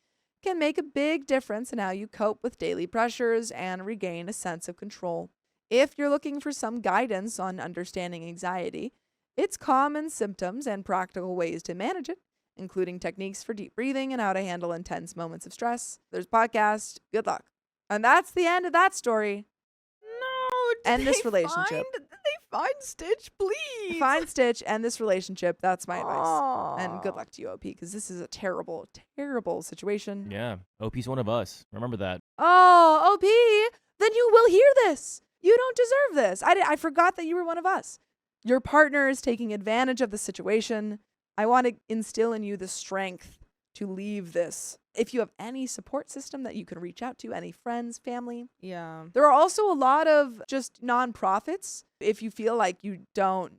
can make a big difference in how you cope with daily pressures and regain a sense of control. If you're looking for some guidance on understanding anxiety, its common symptoms and practical ways to manage it, including techniques for deep breathing and how to handle intense moments of stress, there's podcast. Good luck. And that's the end of that story. No, End this relationship. Did they find Stitch, please? Find Stitch, end this relationship. That's my advice. Aw. And good luck to you, OP, because this is a terrible, terrible situation. Yeah, OP's one of us. Remember that. Oh, OP, then you will hear this. You don't deserve this. I forgot that you were one of us. Your partner is taking advantage of the situation. I want to instill in you the strength to leave this. If you have any support system that you can reach out to, any friends, family. Yeah. There are also a lot of just nonprofits. If you feel like you don't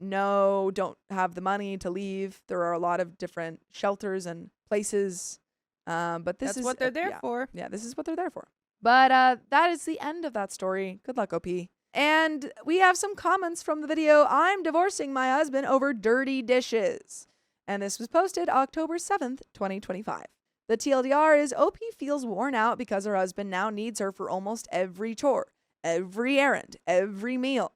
have the money to leave, there are a lot of different shelters and places. But this That's is what they're there yeah. for. Yeah, this is what they're there for. But that is the end of that story. Good luck, OP. And we have some comments from the video, I'm divorcing my husband over dirty dishes. And this was posted October 7th, 2025. The TLDR is OP feels worn out because her husband now needs her for almost every chore, every errand, every meal.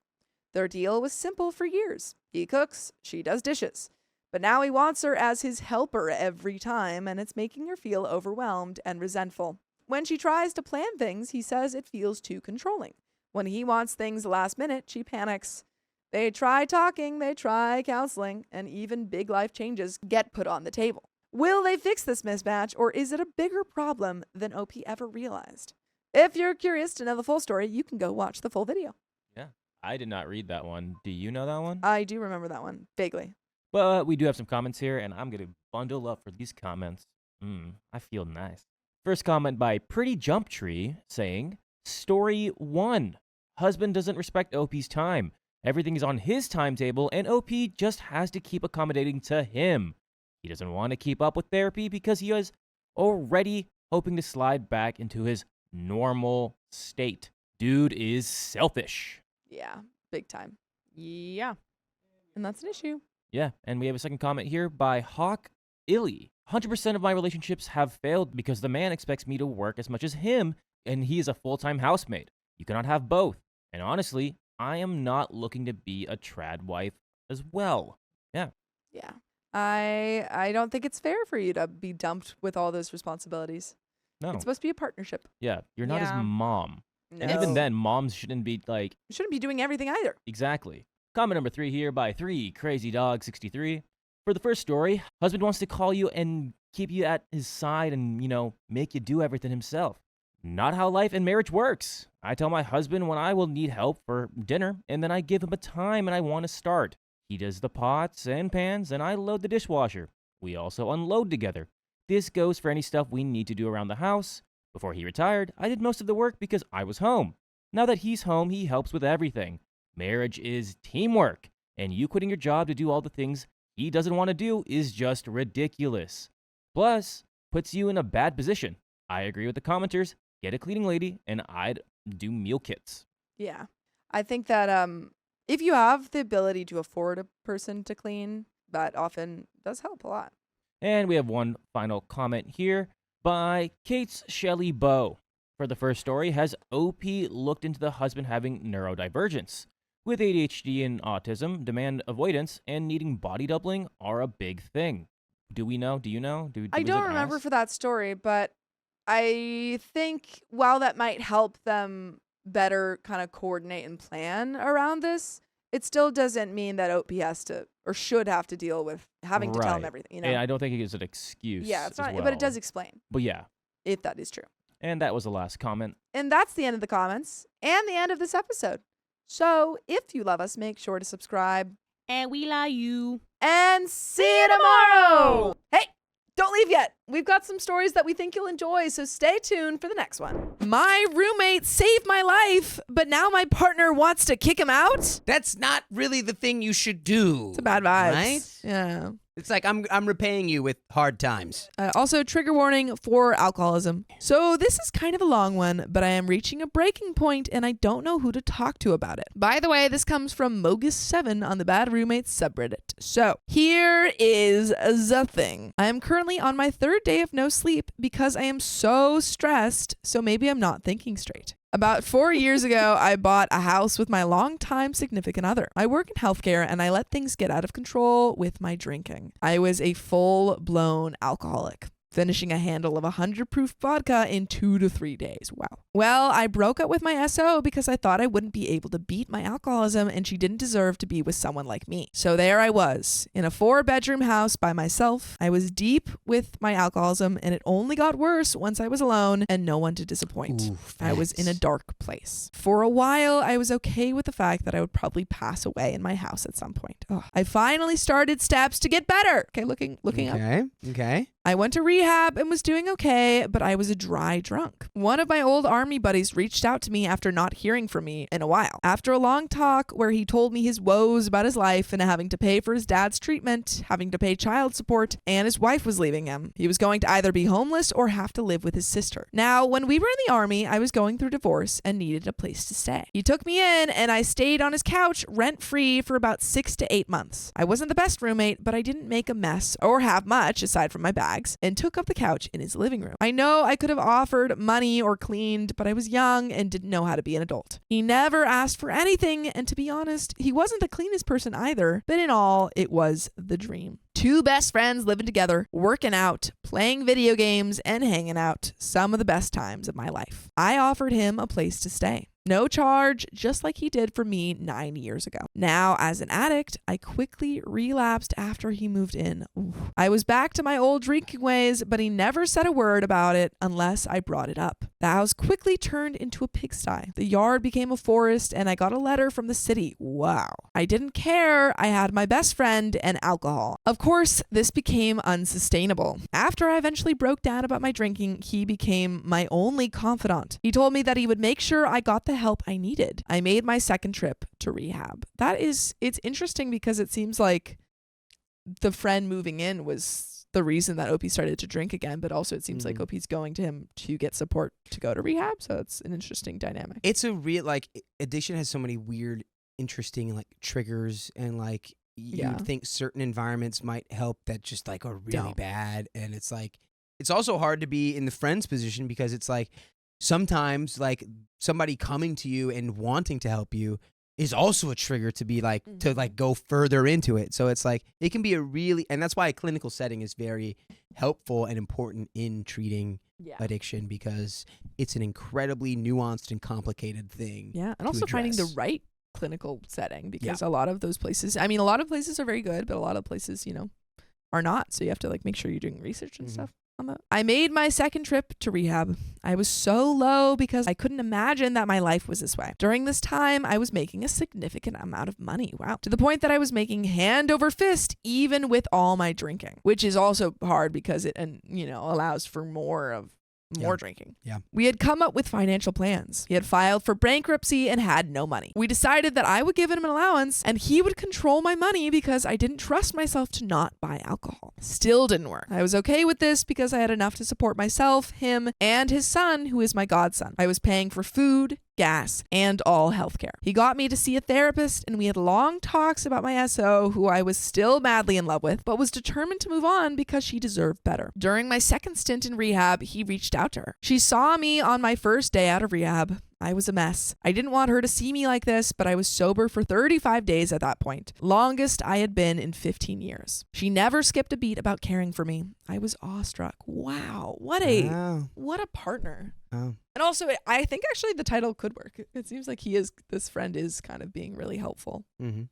Their deal was simple for years. He cooks, she does dishes. But now he wants her as his helper every time, and it's making her feel overwhelmed and resentful. When she tries to plan things, he says it feels too controlling. When he wants things last minute, she panics. They try talking, they try counseling, and even big life changes get put on the table. Will they fix this mismatch, or is it a bigger problem than OP ever realized? If you're curious to know the full story, you can go watch the full video. Yeah, I did not read that one. Do you know that one? I do remember that one, vaguely. But we do have some comments here, and I'm going to bundle up for these comments. I feel nice. First comment by Pretty Jump Tree saying, Story 1. Husband doesn't respect OP's time. Everything is on his timetable, and OP just has to keep accommodating to him. He doesn't want to keep up with therapy because he is already hoping to slide back into his normal state. Dude is selfish. Yeah, big time. Yeah. And that's an issue. Yeah, and we have a second comment here by Hawk Illy. 100% of my relationships have failed because the man expects me to work as much as him, and he is a full-time housemate. You cannot have both. And honestly, I am not looking to be a trad wife as well. Yeah. Yeah. I don't think it's fair for you to be dumped with all those responsibilities. No. It's supposed to be a partnership. Yeah, you're not his Yeah. mom. No. And even then, moms shouldn't be like... You shouldn't be doing everything either. Exactly. Comment number 3 here by 3CrazyDog63. For the first story, husband wants to call you and keep you at his side and, make you do everything himself. Not how life and marriage works. I tell my husband when I will need help for dinner, and then I give him a time and I want to start. He does the pots and pans, and I load the dishwasher. We also unload together. This goes for any stuff we need to do around the house. Before he retired, I did most of the work because I was home. Now that he's home, he helps with everything. Marriage is teamwork, and you quitting your job to do all the things he doesn't want to do is just ridiculous. Plus, puts you in a bad position. I agree with the commenters. Get a cleaning lady, and I'd do meal kits. Yeah. I think that if you have the ability to afford a person to clean, that often does help a lot. And we have one final comment here by Kate's Shelley Bow. For the first story, has OP looked into the husband having neurodivergence? With ADHD and autism, demand avoidance and needing body doubling are a big thing. Do we know? Do you know? I don't remember for that story, but I think while that might help them better kind of coordinate and plan around this, it still doesn't mean that OP has to or should have to deal with having to tell them Right. everything. You know? And I don't think it is an excuse. Yeah, it's as not, well. but it does explain But yeah, if that is true. and that was the last comment. And that's the end of the comments and the end of this episode. So if you love us, make sure to subscribe And we love you. and see you tomorrow. Hey, don't leave yet. We've got some stories that we think you'll enjoy, so stay tuned for the next one. My roommate saved my life, but now my partner wants to kick him out? That's not really the thing you should do. It's a bad vibes. Right? Yeah. It's like I'm repaying you with hard times. Also, trigger warning for alcoholism. So this is kind of a long one, but I am reaching a breaking point and I don't know who to talk to about it. By the way, this comes from Mogus7 on the Bad Roommates subreddit. So here is the thing. I am currently on my third day of no sleep because I am so stressed, so maybe I'm not thinking straight. About 4 years ago, I bought a house with my longtime significant other. I work in healthcare and I let things get out of control with my drinking. I was a full-blown alcoholic, finishing a handle of 100 proof vodka in 2 to 3 days. Wow. Well, I broke up with my SO because I thought I wouldn't be able to beat my alcoholism and she didn't deserve to be with someone like me. So there I was, in a 4-bedroom house by myself. I was deep with my alcoholism and it only got worse once I was alone and no one to disappoint. Ooh, I was in a facts. dark place. For a while, I was okay with the fact that I would probably pass away in my house at some point. Ugh. I finally started steps to get better. Okay, looking up. Okay. I went to rehab and was doing okay, but I was a dry drunk. One of my old army buddies reached out to me after not hearing from me in a while. After a long talk where he told me his woes about his life and having to pay for his dad's treatment, having to pay child support, and his wife was leaving him. He was going to either be homeless or have to live with his sister. Now, when we were in the army, I was going through divorce and needed a place to stay. He took me in and I stayed on his couch rent-free for about 6 to 8 months. I wasn't the best roommate, but I didn't make a mess or have much aside from my bags and took up the couch in his living room. I know I could have offered money or cleaned, but I was young and didn't know how to be an adult. He never asked for anything, and to be honest, he wasn't the cleanest person either, but in all, it was the dream. 2 best friends living together, working out, playing video games, and hanging out. Some of the best times of my life. I offered him a place to stay. No charge, just like he did for me 9 years ago. Now, as an addict, I quickly relapsed after he moved in. Ooh. I was back to my old drinking ways, but he never said a word about it unless I brought it up. The house quickly turned into a pigsty. The yard became a forest, and I got a letter from the city. Wow. I didn't care. I had my best friend and alcohol. Of course, this became unsustainable. After I eventually broke down about my drinking, he became my only confidant. He told me that he would make sure I got the help I needed. I made my second trip to rehab. It's interesting because it seems like the friend moving in was the reason that OP started to drink again, but also it seems like OP's going to him to get support to go to rehab. So it's an interesting dynamic. It's a real, like, addiction has so many weird, interesting, like, triggers, and, like, Yeah. you'd think certain environments might help that just, like, are really Don't. bad. And it's like, it's also hard to be in the friend's position because it's like, sometimes, like, somebody coming to you and wanting to help you is also a trigger to be like, to like go further into it. So it's like, it can be a really, and that's why a clinical setting is very helpful and important in treating addiction, because it's an incredibly nuanced and complicated thing. Yeah. And to also finding the address. right clinical setting, because a lot of those places, I mean, a lot of places are very good, but a lot of places, are not. So you have to like make sure you're doing research and stuff. I made my second trip to rehab. I was so low because I couldn't imagine that my life was this way. During this time, I was making a significant amount of money. Wow. To the point that I was making hand over fist, even with all my drinking, which is also hard because it, allows for more drinking. Yeah. We had come up with financial plans. He had filed for bankruptcy and had no money. We decided that I would give him an allowance and he would control my money because I didn't trust myself to not buy alcohol. Still didn't work. I was okay with this because I had enough to support myself, him, and his son, who is my godson. I was paying for food, gas, and all healthcare. He got me to see a therapist, and we had long talks about my SO, who I was still madly in love with, but was determined to move on because she deserved better. During my second stint in rehab, he reached out to her. She saw me on my first day out of rehab. I was a mess. I didn't want her to see me like this, but I was sober for 35 days at that point. Longest I had been in 15 years. She never skipped a beat about caring for me. I was awestruck. Wow. What a partner. Oh. And also, I think actually the title could work. It seems like this friend is kind of being really helpful. Mm-hmm.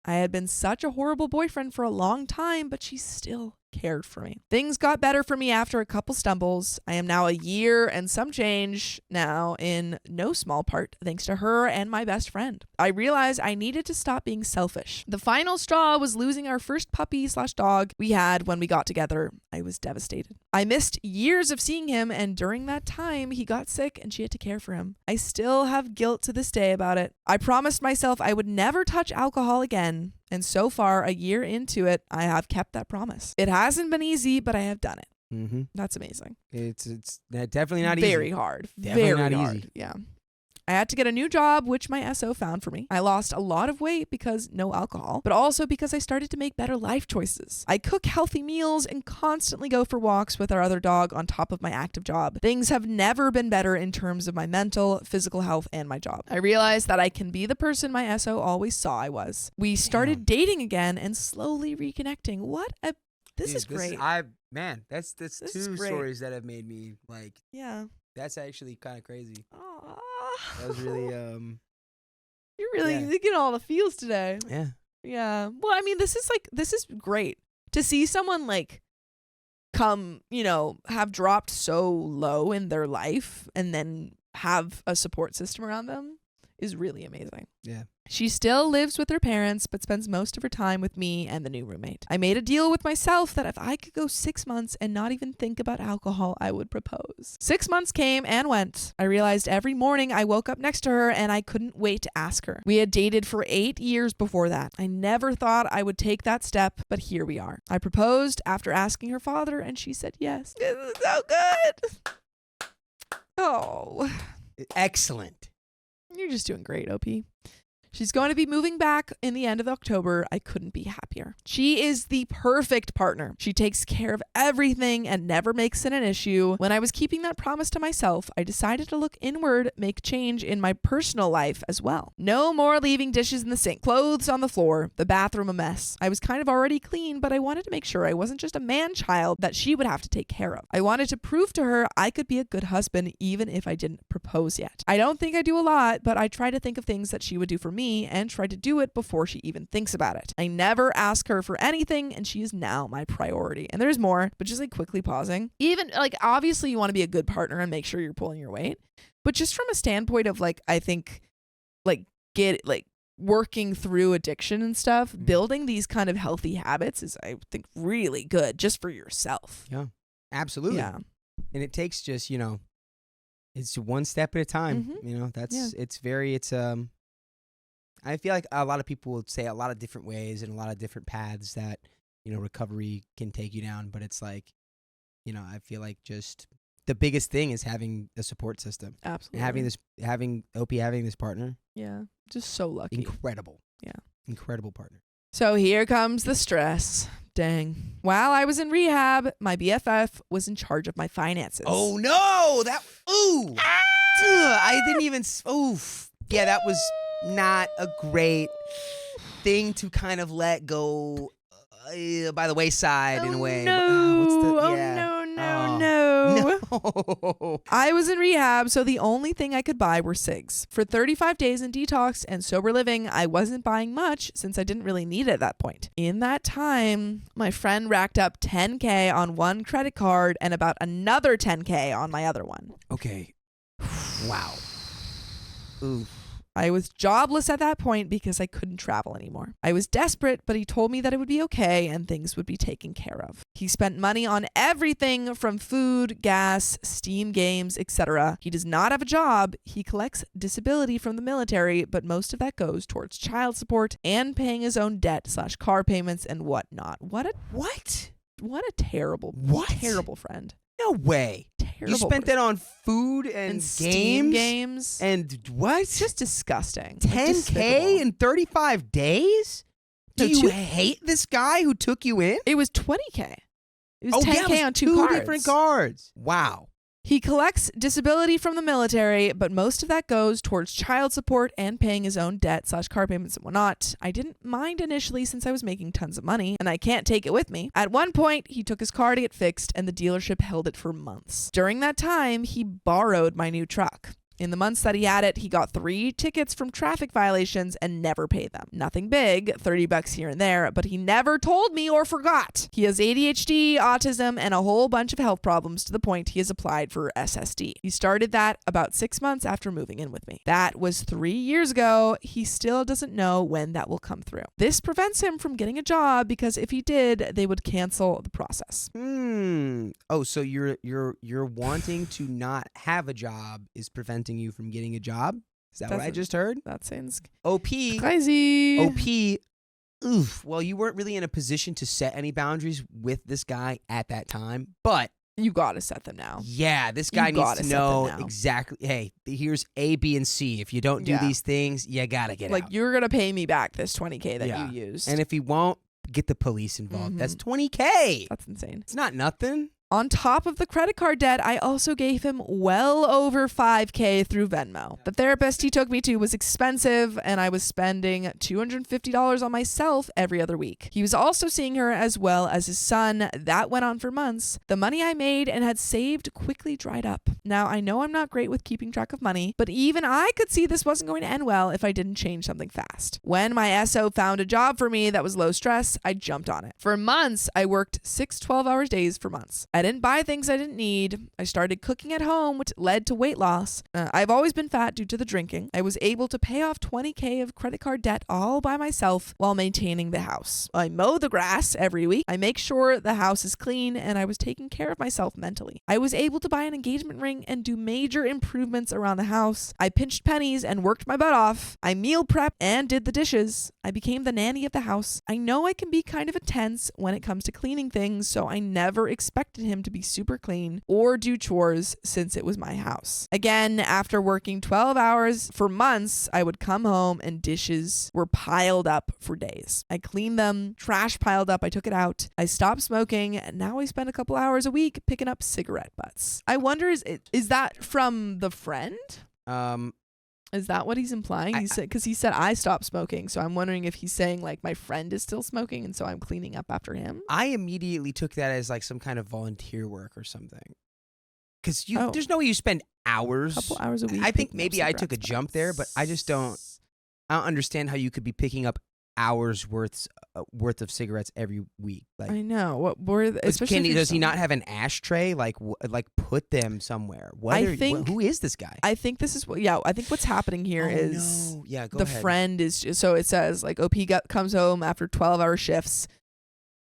I had been such a horrible boyfriend for a long time, but she still cared for me. Things got better for me after a couple stumbles. I am now a year and some change now, in no small part thanks to her and my best friend. I realized I needed to stop being selfish. The final straw was losing our first puppy/dog we had when we got together. I was devastated. I missed years of seeing him, and during that time, he got sick and she had to care for him. I still have guilt to this day about it. I promised myself I would never touch alcohol again. And so far, a year into it, I have kept that promise. It hasn't been easy, but I have done it. Mm-hmm. That's amazing. It's definitely not easy. Very hard. Definitely Very not hard. easy. Yeah. I had to get a new job, which my SO found for me. I lost a lot of weight because no alcohol, but also because I started to make better life choices. I cook healthy meals and constantly go for walks with our other dog on top of my active job. Things have never been better in terms of my mental, physical health, and my job. I realized that I can be the person my SO always saw I was. We started dating again and slowly reconnecting. This is great. That's This two is great. stories that have made me like. Yeah. That's actually kind of crazy. Aww. That was really You're really yeah. getting all the feels today. yeah. Yeah. Well, I mean, this is great to see someone like come, have dropped so low in their life and then have a support system around them is really amazing. Yeah. She still lives with her parents, but spends most of her time with me and the new roommate. I made a deal with myself that if I could go 6 months and not even think about alcohol, I would propose. 6 months came and went. I realized every morning I woke up next to her and I couldn't wait to ask her. We had dated for 8 years before that. I never thought I would take that step, but here we are. I proposed after asking her father, and she said yes. This is so good. Oh. Excellent. You're just doing great, OP. She's going to be moving back in the end of October. I couldn't be happier. She is the perfect partner. She takes care of everything and never makes it an issue. When I was keeping that promise to myself, I decided to look inward, make change in my personal life as well. No more leaving dishes in the sink, clothes on the floor, the bathroom a mess. I was kind of already clean, but I wanted to make sure I wasn't just a man-child that she would have to take care of. I wanted to prove to her I could be a good husband even if I didn't propose yet. I don't think I do a lot, but I try to think of things that she would do for me and try to do it before she even thinks about it. I never ask her for anything, and she is now my priority. And there's more, but just like quickly pausing. Even like obviously you want to be a good partner and make sure you're pulling your weight, but just from a standpoint of like, I think like working through addiction and stuff, building these kind of healthy habits is, I think, really good just for yourself. Yeah, absolutely. Yeah. And it takes just, it's one step at a time. Mhm. I feel like a lot of people would say a lot of different ways and a lot of different paths that, recovery can take you down. But it's like, I feel like just the biggest thing is having a support system. Absolutely. And having this partner. Yeah. Just so lucky. Incredible. Yeah. Incredible partner. So here comes the stress. Dang. While I was in rehab, my BFF was in charge of my finances. Oh, no. I didn't even. Oof. Yeah, that was not a great thing to kind of let go by the wayside in a way. No. I was in rehab, so the only thing I could buy were cigs. For 35 days in detox and sober living, I wasn't buying much since I didn't really need it at that point. In that time, my friend racked up $10K on one credit card and about another $10K on my other one. Okay. Wow. Ooh. I was jobless at that point because I couldn't travel anymore. I was desperate, but he told me that it would be okay and things would be taken care of. He spent money on everything from food, gas, Steam games, etc. He does not have a job. He collects disability from the military, but most of that goes towards child support and paying his own debt/car payments and whatnot. What a terrible, terrible friend. No way. terrible. You spent that on food and Steam games? games. And what? It's just disgusting. Like, 10K despicable. in 35 days? Do No, you hate this guy who took you in? It was 20K. It was Oh, 10K yeah, it was on two two cards. different cards. Wow. He collects disability from the military, but most of that goes towards child support and paying his own debt / car payments and whatnot. I didn't mind initially since I was making tons of money, and I can't take it with me. At one point, he took his car to get fixed, and the dealership held it for months. During that time, he borrowed my new truck. In the months that he had it, he got 3 tickets from traffic violations and never paid them. Nothing big, $30 here and there, but he never told me or forgot. He has ADHD, autism, and a whole bunch of health problems to the point he has applied for SSD. He started that about 6 months after moving in with me. That was 3 years ago. He still doesn't know when that will come through. This prevents him from getting a job because if he did, they would cancel the process. Oh, so you're wanting to not have a job is preventing you from getting a job? Is that what I just heard? That sounds OP. crazy. OP. Oof. Well, you weren't really in a position to set any boundaries with this guy at that time, but You gotta set them now. yeah, this guy You needs gotta to set them know now. exactly. Hey, here's A, B, and C. If you don't do Yeah. these things, you gotta get Like, out. you're gonna pay me back this 20K that Yeah. you used. And if he won't, get the police involved. That's Mhm. 20K. That's insane. It's not nothing. On top of the credit card debt, I also gave him well over 5K through Venmo. The therapist he took me to was expensive, and I was spending $250 on myself every other week. He was also seeing her as well as his son. That went on for months. The money I made and had saved quickly dried up. Now, I know I'm not great with keeping track of money, but even I could see this wasn't going to end well if I didn't change something fast. When my SO found a job for me that was low stress, I jumped on it. For months, I worked 6 12-hour days for months. I didn't buy things I didn't need. I started cooking at home, which led to weight loss. I've always been fat due to the drinking. I was able to pay off 20K of credit card debt all by myself while maintaining the house. I mow the grass every week. I make sure the house is clean, and I was taking care of myself mentally. I was able to buy an engagement ring and do major improvements around the house. I pinched pennies and worked my butt off. I meal prepped and did the dishes. I became the nanny of the house. I know I can be kind of intense when it comes to cleaning things, so I never expected him to be super clean or do chores since it was my house. Again, after working 12 hours for months, I would come home and dishes were piled up for days. I cleaned them, trash piled up, I took it out. I stopped smoking, and now I spend a couple hours a week picking up cigarette butts. I wonder, is that from the friend? Is that what he's implying? He said, because he said I stopped smoking, so I'm wondering if he's saying like my friend is still smoking, and so I'm cleaning up after him. I immediately took that as like some kind of volunteer work or something. Because Oh. there's no way you spend hours. Couple hours a week. I think picking up maybe I took a cigarette jump there, but I just don't. butts. I don't understand how you could be picking up hours worth of cigarettes every week. Like, I know. What were especially if you're does he selling- not have an ashtray? Like put them somewhere. Who is this guy? I think this is what. Yeah, I think what's happening here is no. Yeah, go the ahead. friend is so it says like OP comes home after 12-hour shifts,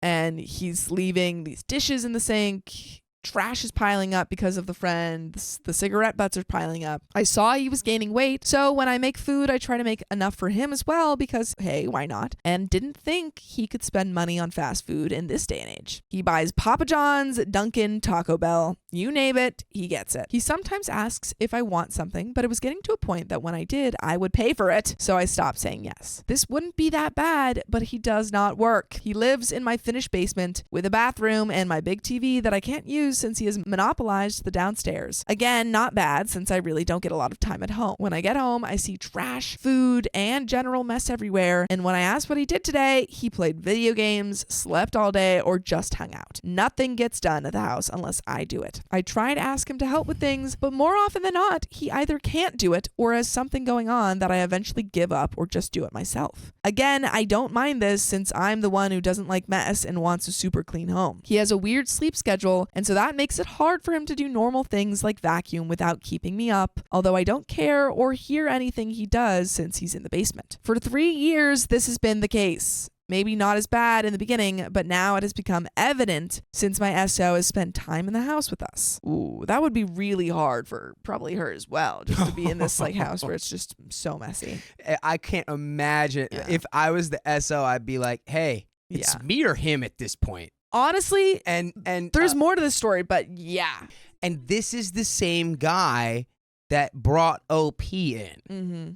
and he's leaving these dishes in the sink. Trash is piling up because of the friend. The cigarette butts are piling up. I saw he was gaining weight, so when I make food, I try to make enough for him as well because, hey, why not? And didn't think he could spend money on fast food in this day and age. He buys Papa John's, Dunkin', Taco Bell. You name it, he gets it. He sometimes asks if I want something, but it was getting to a point that when I did, I would pay for it, so I stopped saying yes. This wouldn't be that bad, but he does not work. He lives in my finished basement with a bathroom and my big TV that I can't use since he has monopolized the downstairs. Again, not bad since I really don't get a lot of time at home. When I get home, I see trash, food, and general mess everywhere, and when I asked what he did today, he played video games, slept all day, or just hung out. Nothing gets done at the house unless I do it. I try to ask him to help with things, but more often than not, he either can't do it or has something going on that I eventually give up or just do it myself. Again, I don't mind this since I'm the one who doesn't like mess and wants a super clean home. He has a weird sleep schedule, and so that makes it hard for him to do normal things like vacuum without keeping me up, although I don't care or hear anything he does since he's in the basement. For 3 years, this has been the case. Maybe not as bad in the beginning, but now it has become evident since my SO has spent time in the house with us. Ooh, that would be really hard for probably her as well, just to be in this like house where it's just so messy. I can't imagine. Yeah. If I was the SO, I'd be like, hey, it's Yeah. me or him at this point. Honestly, And there's more to this story, but yeah. And this is the same guy that brought OP in, Mm-hmm.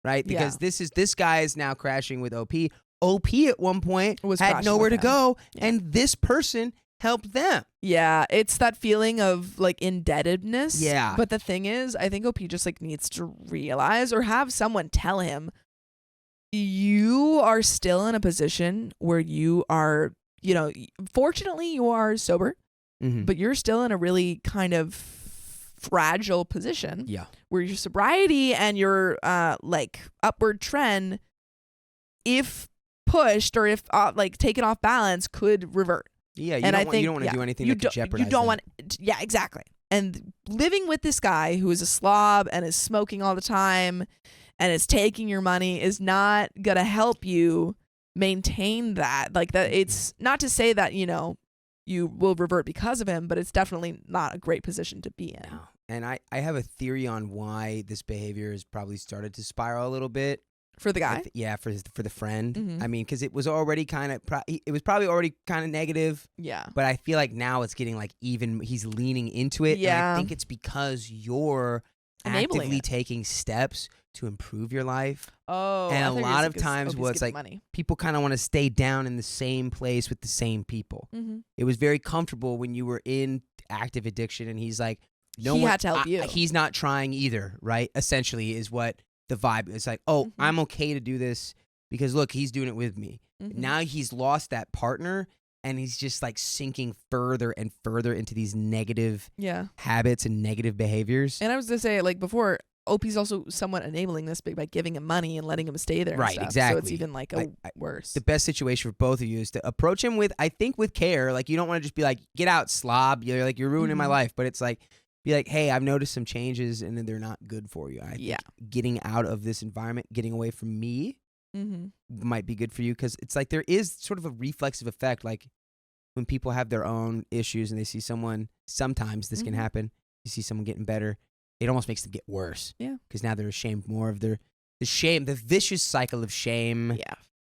right? Because this guy is now crashing with OP. OP at one point Was had crashing nowhere to with him. go, Yeah. and this person helped them. Yeah, it's that feeling of like indebtedness. Yeah. But the thing is, I think OP just like needs to realize or have someone tell him, you are still in a position where you are, you know, fortunately you are sober, Mm-hmm. but you're still in a really kind of fragile position Yeah. where your sobriety and your like upward trend, if pushed or if like taken off balance, could revert. Yeah, you And don't I want, think you don't want to do anything that could jeopardize you don't that. want, yeah, exactly. And living with this guy who is a slob and is smoking all the time and is taking your money is not gonna help you maintain that. Like that, it's not to say that, you know, you will revert because of him, but it's definitely not a great position to be in. No. And I have a theory on why this behavior has probably started to spiral a little bit. For the guy. Yeah, for the friend. Mhm. I mean, because it was already kind of it was probably already kind of negative, Yeah. but I feel like now it's getting like even he's leaning into it. And Yeah. I think it's because you're Enabling actively it. taking steps to improve your life. Oh, And I a thought you were lot just of because times Opie's what's getting like- money. People kind of want to stay down in the same place with the same people. Mm-hmm. It was very comfortable when you were in active addiction, and he's like, no He one had to help you. He's not trying either, right? Essentially, is what the vibe is like. Oh, Mhm. I'm okay to do this because look, he's doing it with me. Mm-hmm. Now he's lost that partner, and he's just like sinking further and further into these negative Yeah. habits and negative behaviors. And I was gonna say, like before, OP's also somewhat enabling this by giving him money and letting him stay there. and Right, stuff. So exactly. it's even like worse. The best situation for both of you is to approach him with, I think, with care. Like, you don't want to just be like, get out, slob. You're like, you're ruining my Mhm. life. But it's like, be like, hey, I've noticed some changes and they're not good for you. I think Yeah. getting out of this environment, getting away from me Mm-hmm. might be good for you, because it's like there is sort of a reflexive effect. Like when people have their own issues and they see someone, sometimes this can Mhm. happen. You see someone getting better, it almost makes them get worse. Yeah. Because now they're ashamed more of the shame, the vicious cycle of shame. Yeah.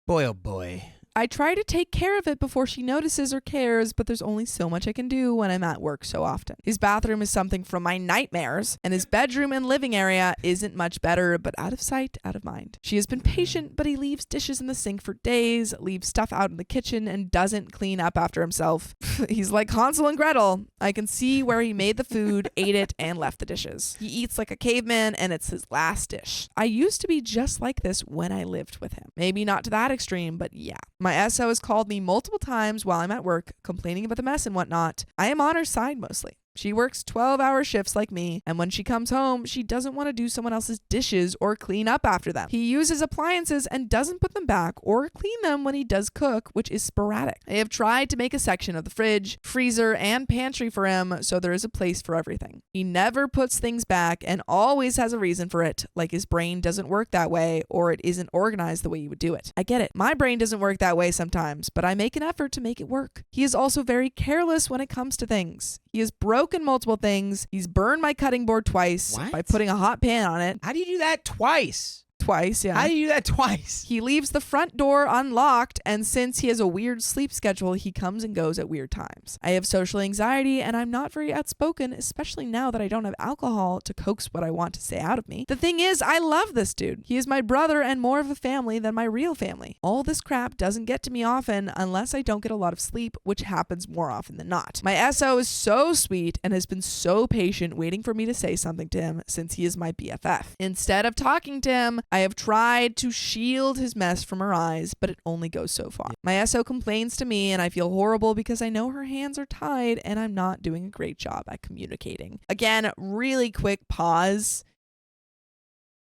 Boy, oh boy. I try to take care of it before she notices or cares, but there's only so much I can do when I'm at work so often. His bathroom is something from my nightmares, and his bedroom and living area isn't much better, but out of sight, out of mind. She has been patient, but he leaves dishes in the sink for days, leaves stuff out in the kitchen, and doesn't clean up after himself. He's like Hansel and Gretel. I can see where he made the food, ate it, and left the dishes. He eats like a caveman, and it's his last dish. I used to be just like this when I lived with him. Maybe not to that extreme, but yeah. My SO has called me multiple times while I'm at work, complaining about the mess and whatnot. I am on her side mostly. She works 12-hour shifts like me, and when she comes home, she doesn't want to do someone else's dishes or clean up after them. He uses appliances and doesn't put them back or clean them when he does cook, which is sporadic. I have tried to make a section of the fridge, freezer, and pantry for him so there is a place for everything. He never puts things back and always has a reason for it, like his brain doesn't work that way or it isn't organized the way you would do it. I get it. My brain doesn't work that way sometimes, but I make an effort to make it work. He is also very careless when it comes to things. He has broken multiple things. He's burned my cutting board twice What? by putting a hot pan on it. How do you do that twice? Twice, yeah. How do you do that twice? He leaves the front door unlocked, and since he has a weird sleep schedule, he comes and goes at weird times. I have social anxiety, and I'm not very outspoken, especially now that I don't have alcohol to coax what I want to say out of me. The thing is, I love this dude. He is my brother and more of a family than my real family. All this crap doesn't get to me often unless I don't get a lot of sleep, which happens more often than not. My SO is so sweet and has been so patient waiting for me to say something to him since he is my BFF. Instead of talking to him, I have tried to shield his mess from her eyes, but it only goes so far. My SO complains to me, and I feel horrible because I know her hands are tied and I'm not doing a great job at communicating. Again, really quick pause.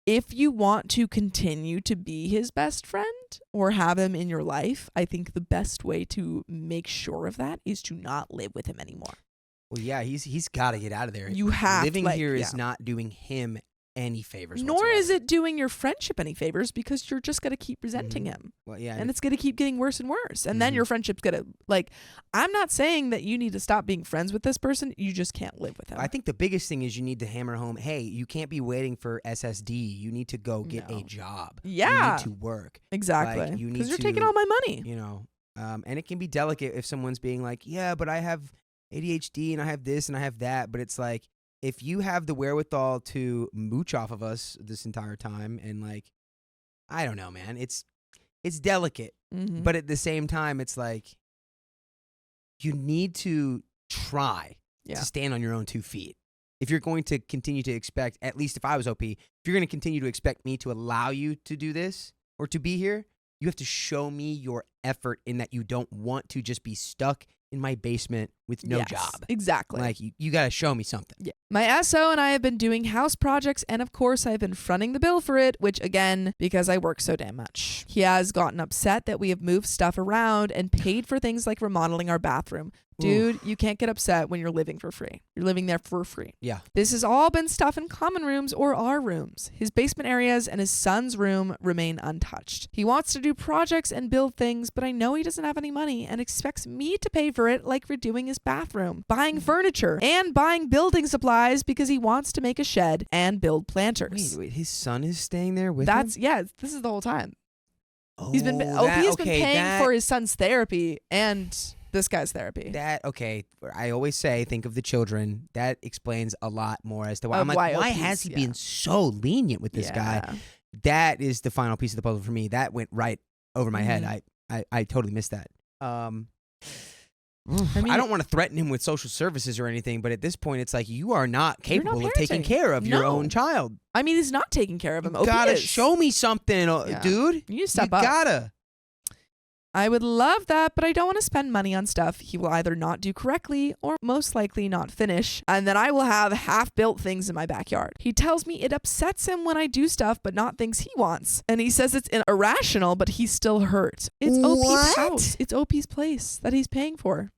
If you want to continue to be his best friend or have him in your life, I think the best way to make sure of that is to not live with him anymore. Well, yeah, he's got to get out of there. You have Living like, here yeah. is not doing him any favors. Nor whatsoever. is it doing your friendship any favors because you're just going to keep resenting Mhm. him. Well, yeah, And it's going to keep getting worse and worse. And then Mhm. your friendship's going to, like, I'm not saying that you need to stop being friends with this person. You just can't live with him. I think the biggest thing is you need to hammer home, hey, you can't be waiting for SSD. You need to go get No. a job. Yeah. You need to work, Exactly. you need Because you're taking to- all my money. you know. And it can be delicate if someone's being like, yeah, but I have ADHD and I have this and I have that, but it's like, if you have the wherewithal to mooch off of us this entire time, and like, I don't know, man, it's delicate, Mhm. but at the same time, it's like, you need to try Yeah. to stand on your own 2 feet. If you're going to continue to expect, at least if I was OP, if you're going to continue to expect me to allow you to do this or to be here, you have to show me your effort in that you don't want to just be stuck in my basement with no Yes, job. Exactly. Like, you got to show me something. Yeah. My SO and I have been doing house projects, and of course I've been fronting the bill for it, which again, because I work so damn much. He has gotten upset that we have moved stuff around and paid for things like remodeling our bathroom. Dude, you can't get upset when you're living for free. You're living there for free. Yeah. This has all been stuff in common rooms or our rooms. His basement areas and his son's room remain untouched. He wants to do projects and build things, but I know he doesn't have any money and expects me to pay for it, like redoing his bathroom, buying furniture, and buying building supplies because he wants to make a shed and build planters. Wait, his son is staying there with That's him? yeah, this is the whole time. Oh, He's been that- OP's been okay, paying that- for his son's therapy and this guy's therapy. Okay, I always say, think of the children. That explains a lot more as to why. Of I'm like, why why OPs, has he yeah. been so lenient with this guy? Yeah. That is the final piece of the puzzle for me. That went right over my head. Mhm. I totally missed that. I I mean, don't want to threaten him with social services or anything, but at this point, it's like, you are not You're not capable of taking parenting. care of your No. own child. I mean, he's not taking care of him. You OP gotta is. show me something, Yeah. dude. You need to step you up. gotta. I would love that, but I don't want to spend money on stuff he will either not do correctly or most likely not finish, and then I will have half-built things in my backyard. He tells me it upsets him when I do stuff but not things he wants, and he says it's irrational, but he's still hurt. It's OP's What? house. It's OP's place that he's paying for.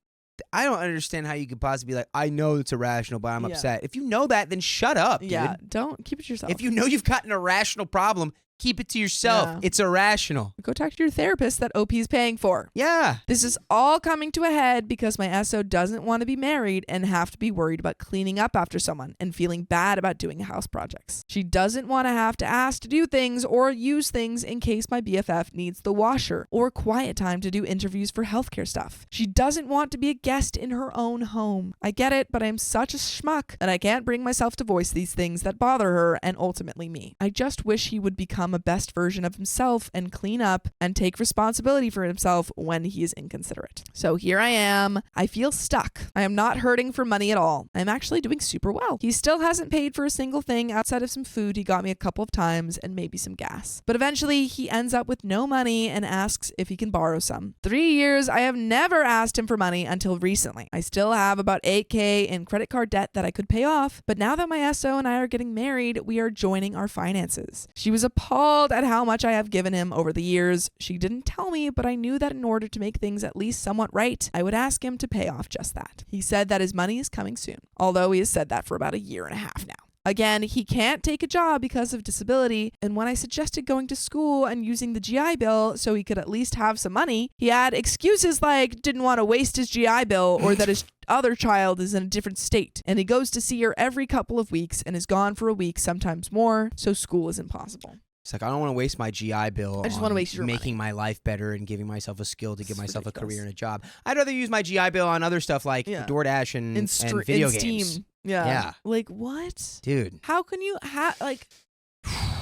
I don't understand how you could possibly be like, I know it's irrational, but I'm Yeah. upset. If you know that, then shut up, dude. Yeah, don't keep it to yourself. If you know you've got an irrational problem, keep it to yourself. Yeah. It's irrational. Go talk to your therapist that OP is paying for. Yeah. This is all coming to a head because my SO doesn't want to be married and have to be worried about cleaning up after someone and feeling bad about doing house projects. She doesn't want to have to ask to do things or use things in case my BFF needs the washer or quiet time to do interviews for healthcare stuff. She doesn't want to be a guest in her own home. I get it, but I'm such a schmuck and I can't bring myself to voice these things that bother her and ultimately me. I just wish he would become a best version of himself and clean up and take responsibility for himself when he is inconsiderate. So here I am. I feel stuck. I am not hurting for money at all. I'm actually doing super well. He still hasn't paid for a single thing outside of some food he got me a couple of times and maybe some gas. But eventually he ends up with no money and asks if he can borrow some. 3 years, I have never asked him for money until recently. I still have about $8,000 in credit card debt that I could pay off, but now that my SO and I are getting married, we are joining our finances. She was appalled at how much I have given him over the years. She didn't tell me, but I knew that in order to make things at least somewhat right, I would ask him to pay off just that. He said that his money is coming soon, although he has said that for about a year and a half now. Again, he can't take a job because of disability, and when I suggested going to school and using the GI Bill so he could at least have some money, he had excuses like didn't want to waste his GI Bill or that his other child is in a different state, and he goes to see her every couple of weeks and is gone for a week, sometimes more, so school is impossible. It's like, I don't want to waste my GI Bill I just want to waste your making my life better and giving myself a skill to give It's myself ridiculous. a career and a job. I'd rather use my GI Bill on other stuff like Yeah. DoorDash and video games. Steam. Yeah. Yeah. Like, what? Dude. How can you like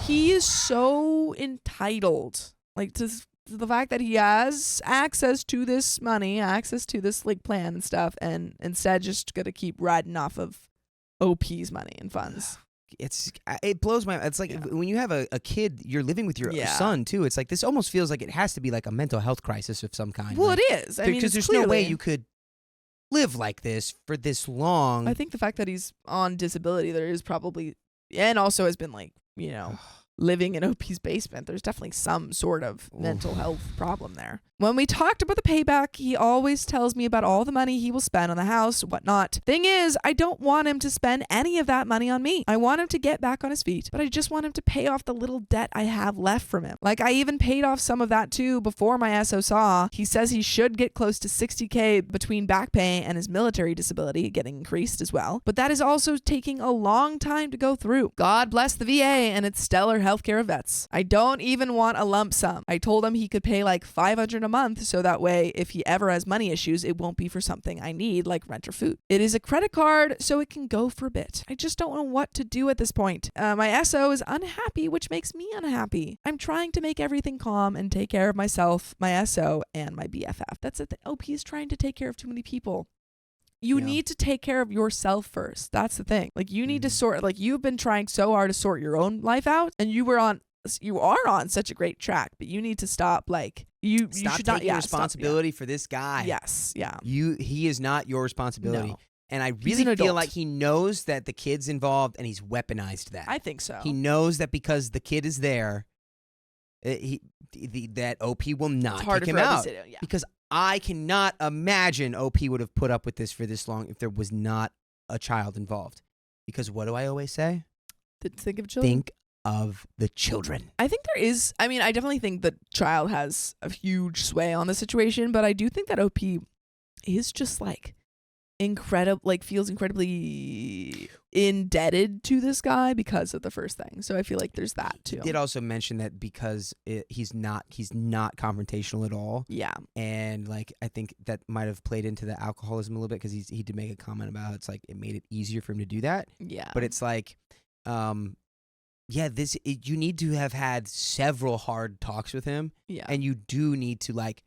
he is so entitled like to the fact that he has access to this money, access to this like plan and stuff, and instead just gonna keep riding off of OP's money and funds. It blows my. It's like Yeah. when you have a kid, you're living with your Yeah. son too. It's like this almost feels like it has to be like a mental health crisis of some kind. Well, like, it is. I mean, because it's there's clearly, no way you could live like this for this long. I think the fact that he's on disability, there is probably, and also has been like, living in OP's basement, there's definitely some sort of mental health problem there. When we talked about the payback, he always tells me about all the money he will spend on the house, whatnot. Thing is, I don't want him to spend any of that money on me. I want him to get back on his feet, but I just want him to pay off the little debt I have left from him. Like, I even paid off some of that too before my SO saw. He says he should get close to $60,000 between back pay and his military disability getting increased as well. But that is also taking a long time to go through. God bless the VA and its stellar healthcare of vets. I don't even want a lump sum. I told him he could pay like $500 a month so that way if he ever has money issues, it won't be for something I need like rent or food. It is a credit card, so it can go for a bit. I just don't know what to do at this point. My SO is unhappy, which makes me unhappy. I'm trying to make everything calm and take care of myself, my SO, and my BFF. That's it. The OP is trying to take care of too many people. You need to take care of yourself first. That's the thing. Like you need to sort, like you've been trying so hard to sort your own life out, and you are on such a great track, but you need to stop. Like you should not taking responsibility for this guy. Yes, yeah. He is not your responsibility. No. And I He's really an feel adult. like he knows that the kid's involved, and he's weaponized that. I think so. He knows that because the kid is there, that OP will not It's harder kick him for out. Obsidian, yeah. Because I cannot imagine OP would have put up with this for this long if there was not a child involved. Because what do I always say? Think of children. Think of the children. I think there is. I mean, I definitely think the child has a huge sway on the situation, but I do think that OP is just like feels incredibly indebted to this guy because of the first thing. So I feel like there's that too. He did also mention that because he's not confrontational at all. Yeah. And like I think that might have played into the alcoholism a little bit because he did make a comment about how it's like it made it easier for him to do that. Yeah. But it's like, you need to have had several hard talks with him, Yeah. and you do need to like,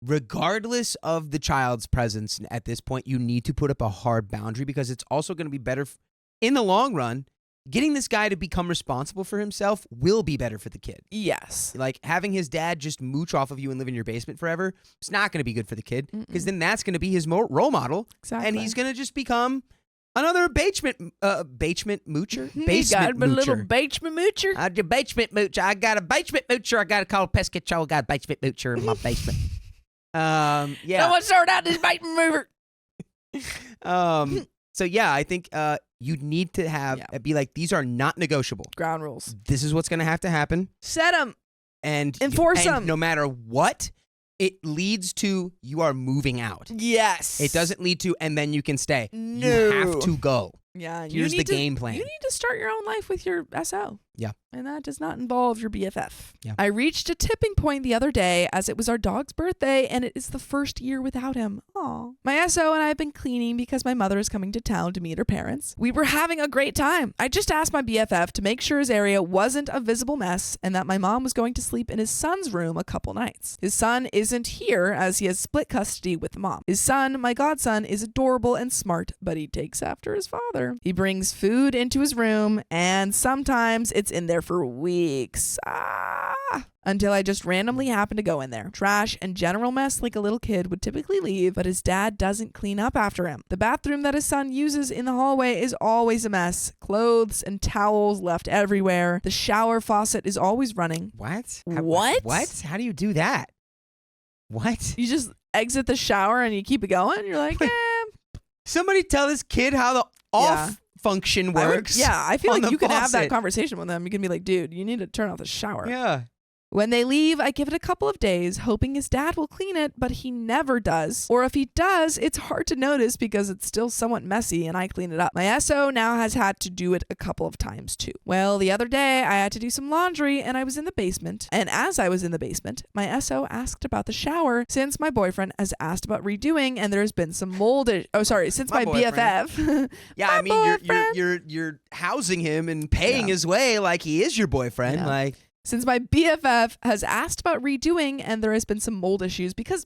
regardless of the child's presence at this point, you need to put up a hard boundary because it's also going to be better in the long run. Getting this guy to become responsible for himself will be better for the kid. Yes. Like having his dad just mooch off of you and live in your basement forever, it's not going to be good for the kid because then that's going to be his role model. Exactly. And he's going to just become another basement moocher. Got a little basement moocher. The basement moocher. I got a basement moocher. I got to call pest control. I got a basement moocher in my basement. Yeah. Someone sort out this basement mover. So yeah, I think you need to be like, these are not negotiable. Ground rules. This is what's going to have to happen. Set them. And Enforce them. No matter what, it leads to you are moving out. Yes. It doesn't lead to and then you can stay. No. You have to go. Yeah. Here's the game plan. You need to start your own life with your SO. Yeah. And that does not involve your BFF. Yeah. I reached a tipping point the other day as it was our dog's birthday and it is the first year without him. Aw. My SO and I have been cleaning because my mother is coming to town to meet her parents. We were having a great time. I just asked my BFF to make sure his area wasn't a visible mess and that my mom was going to sleep in his son's room a couple nights. His son isn't here as he has split custody with the mom. His son, my godson, is adorable and smart, but he takes after his father. He brings food into his room and sometimes it's in there for weeks. Until I just randomly happen to go in there. Trash and general mess like a little kid would typically leave, but his dad doesn't clean up after him. The bathroom that his son uses in the hallway is always a mess. Clothes and towels left everywhere. The shower faucet is always running. What? What? What? How do you do that? What? You just exit the shower and you keep it going? You're like, Somebody tell this kid how the off function works. I feel on like the you can have that faucet. conversation with them. You can be like, dude, you need to turn off the shower. Yeah. When they leave, I give it a couple of days, hoping his dad will clean it, but he never does. Or if he does, it's hard to notice because it's still somewhat messy and I clean it up. My SO now has had to do it a couple of times too. Well, the other day I had to do some laundry and I was in the basement. And as I was in the basement, my SO asked about the shower since my boyfriend has asked about redoing and there's been some mold. Since my BFF. Yeah, My I mean boyfriend. you're housing him and paying his way like he is your boyfriend. Yeah. Like Since my BFF has asked about redoing and there has been some mold issues because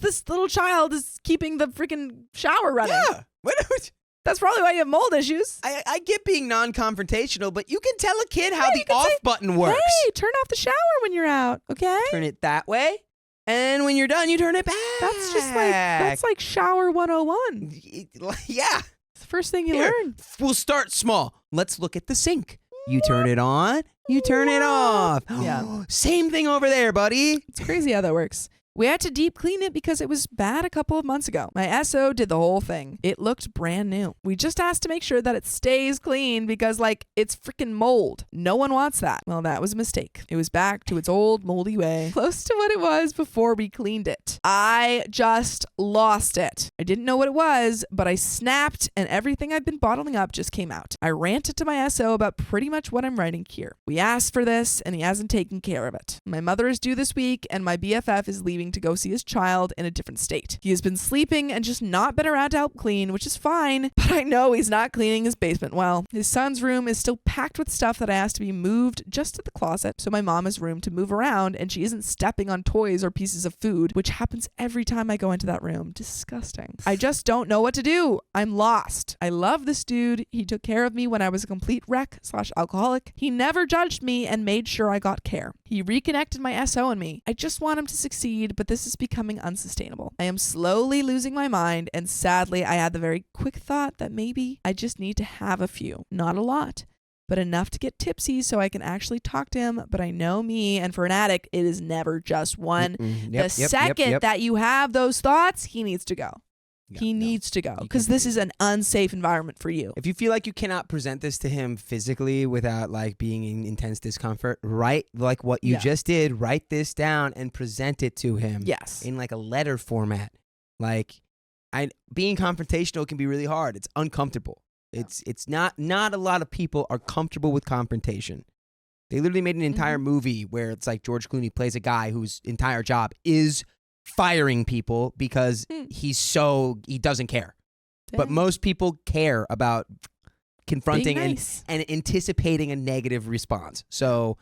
this little child is keeping the freaking shower running. yeah. What? That's probably why you have mold issues. I get being non-confrontational, but you can tell a kid how the you can off say, button works. Hey, turn off the shower when you're out, okay? Turn it that way, and when you're done, you turn it back. That's like shower 101. Yeah. It's the first thing you Here, learn. we'll start small. Let's look at the sink. You turn it on, you turn it off. Yeah. Same thing over there, buddy. It's crazy how that works. We had to deep clean it because it was bad a couple of months ago. My SO did the whole thing. It looked brand new. We just asked to make sure that it stays clean because, it's freaking mold. No one wants that. Well, that was a mistake. It was back to its old moldy way, close to what it was before we cleaned it. I just lost it. I didn't know what it was, but I snapped and everything I'd been bottling up just came out. I ranted to my SO about pretty much what I'm writing here. We asked for this and he hasn't taken care of it. My mother is due this week and my BFF is leaving leaving to go see his child in a different state. He has been sleeping and just not been around to help clean, which is fine, but I know he's not cleaning his basement well. His son's room is still packed with stuff that I asked to be moved just to the closet, so my mom has room to move around and she isn't stepping on toys or pieces of food, which happens every time I go into that room. Disgusting. I just don't know what to do. I'm lost. I love this dude. He took care of me when I was a complete wreck/alcoholic. He never judged me and made sure I got care. He reconnected my SO and me. I just want him to succeed, but this is becoming unsustainable. I am slowly losing my mind, and sadly, I had the very quick thought that maybe I just need to have a few. Not a lot, but enough to get tipsy so I can actually talk to him. But I know me, and for an addict, it is never just one. The second that you have those thoughts, he needs to go. He needs to go because this is an unsafe environment for you. If you feel like you cannot present this to him physically without like being in intense discomfort, write like what you just did, write this down and present it to him. Yes. In like a letter format. Like being confrontational can be really hard. It's uncomfortable. Yeah. It's not a lot of people are comfortable with confrontation. They literally made an entire movie where it's like George Clooney plays a guy whose entire job is firing people because he doesn't care. Dang. But most people care about confronting and anticipating a negative response. So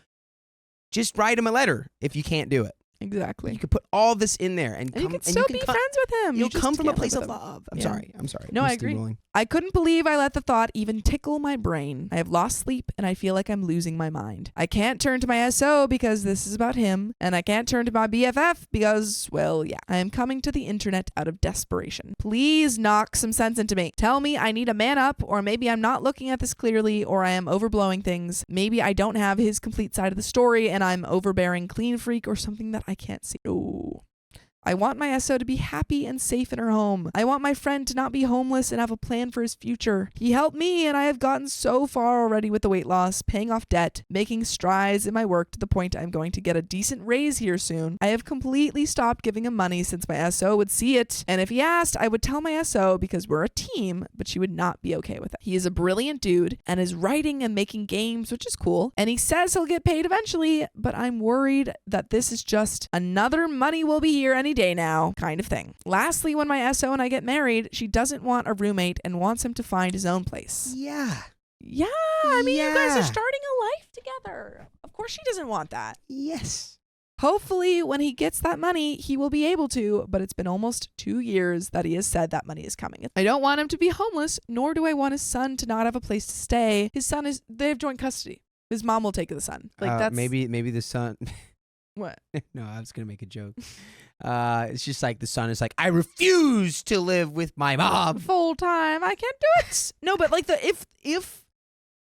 just write him a letter if you can't do it. Exactly. You could put all this in there and you can still be friends with him. You'll come from a place of love. I'm sorry. No, I agree. I couldn't believe I let the thought even tickle my brain. I have lost sleep and I feel like I'm losing my mind. I can't turn to my SO because this is about him, and I can't turn to my BFF because, well, yeah, I am coming to the internet out of desperation. Please knock some sense into me. Tell me I need a man up, or maybe I'm not looking at this clearly, or I am overblowing things. Maybe I don't have his complete side of the story and I'm overbearing clean freak or something that I can't see. Oh. I want my SO to be happy and safe in her home. I want my friend to not be homeless and have a plan for his future. He helped me, and I have gotten so far already with the weight loss, paying off debt, making strides in my work to the point I'm going to get a decent raise here soon. I have completely stopped giving him money since my SO would see it, and if he asked, I would tell my SO because we're a team, but she would not be okay with it. He is a brilliant dude and is writing and making games, which is cool, and he says he'll get paid eventually, but I'm worried that this is just another money will be here any day now kind of thing. Lastly, when my SO and I get married, she doesn't want a roommate and wants him to find his own place. Yeah. I mean, you guys are starting a life together. Of course she doesn't want that. Yes. Hopefully, when he gets that money, he will be able to, but it's been almost 2 years that he has said that money is coming. I don't want him to be homeless, nor do I want his son to not have a place to stay. They have joint custody. His mom will take the son. Like that's maybe the son. What? No, I was gonna make a joke. It's just like the son is like, I refuse to live with my mom full time. I can't do it. No, but like if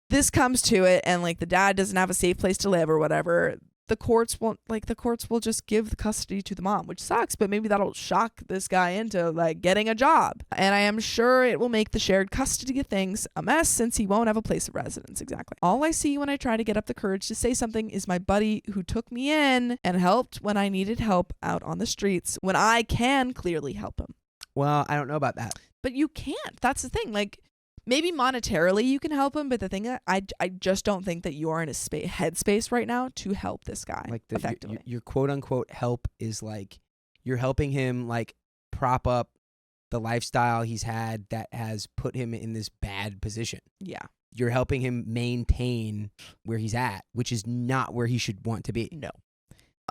this comes to it and like the dad doesn't have a safe place to live or whatever, the courts will just give the custody to the mom, which sucks, but maybe that'll shock this guy into like getting a job. And I am sure it will make the shared custody of things a mess since he won't have a place of residence. Exactly. All I see when I try to get up the courage to say something is my buddy who took me in and helped when I needed help out on the streets when I can clearly help him. Well, I don't know about that. But you can't. That's the thing. Like, maybe monetarily you can help him, but the thing that I just don't think that you are in a headspace right now to help this guy effectively. Your quote unquote help is like you're helping him like prop up the lifestyle he's had that has put him in this bad position. Yeah. You're helping him maintain where he's at, which is not where he should want to be. No.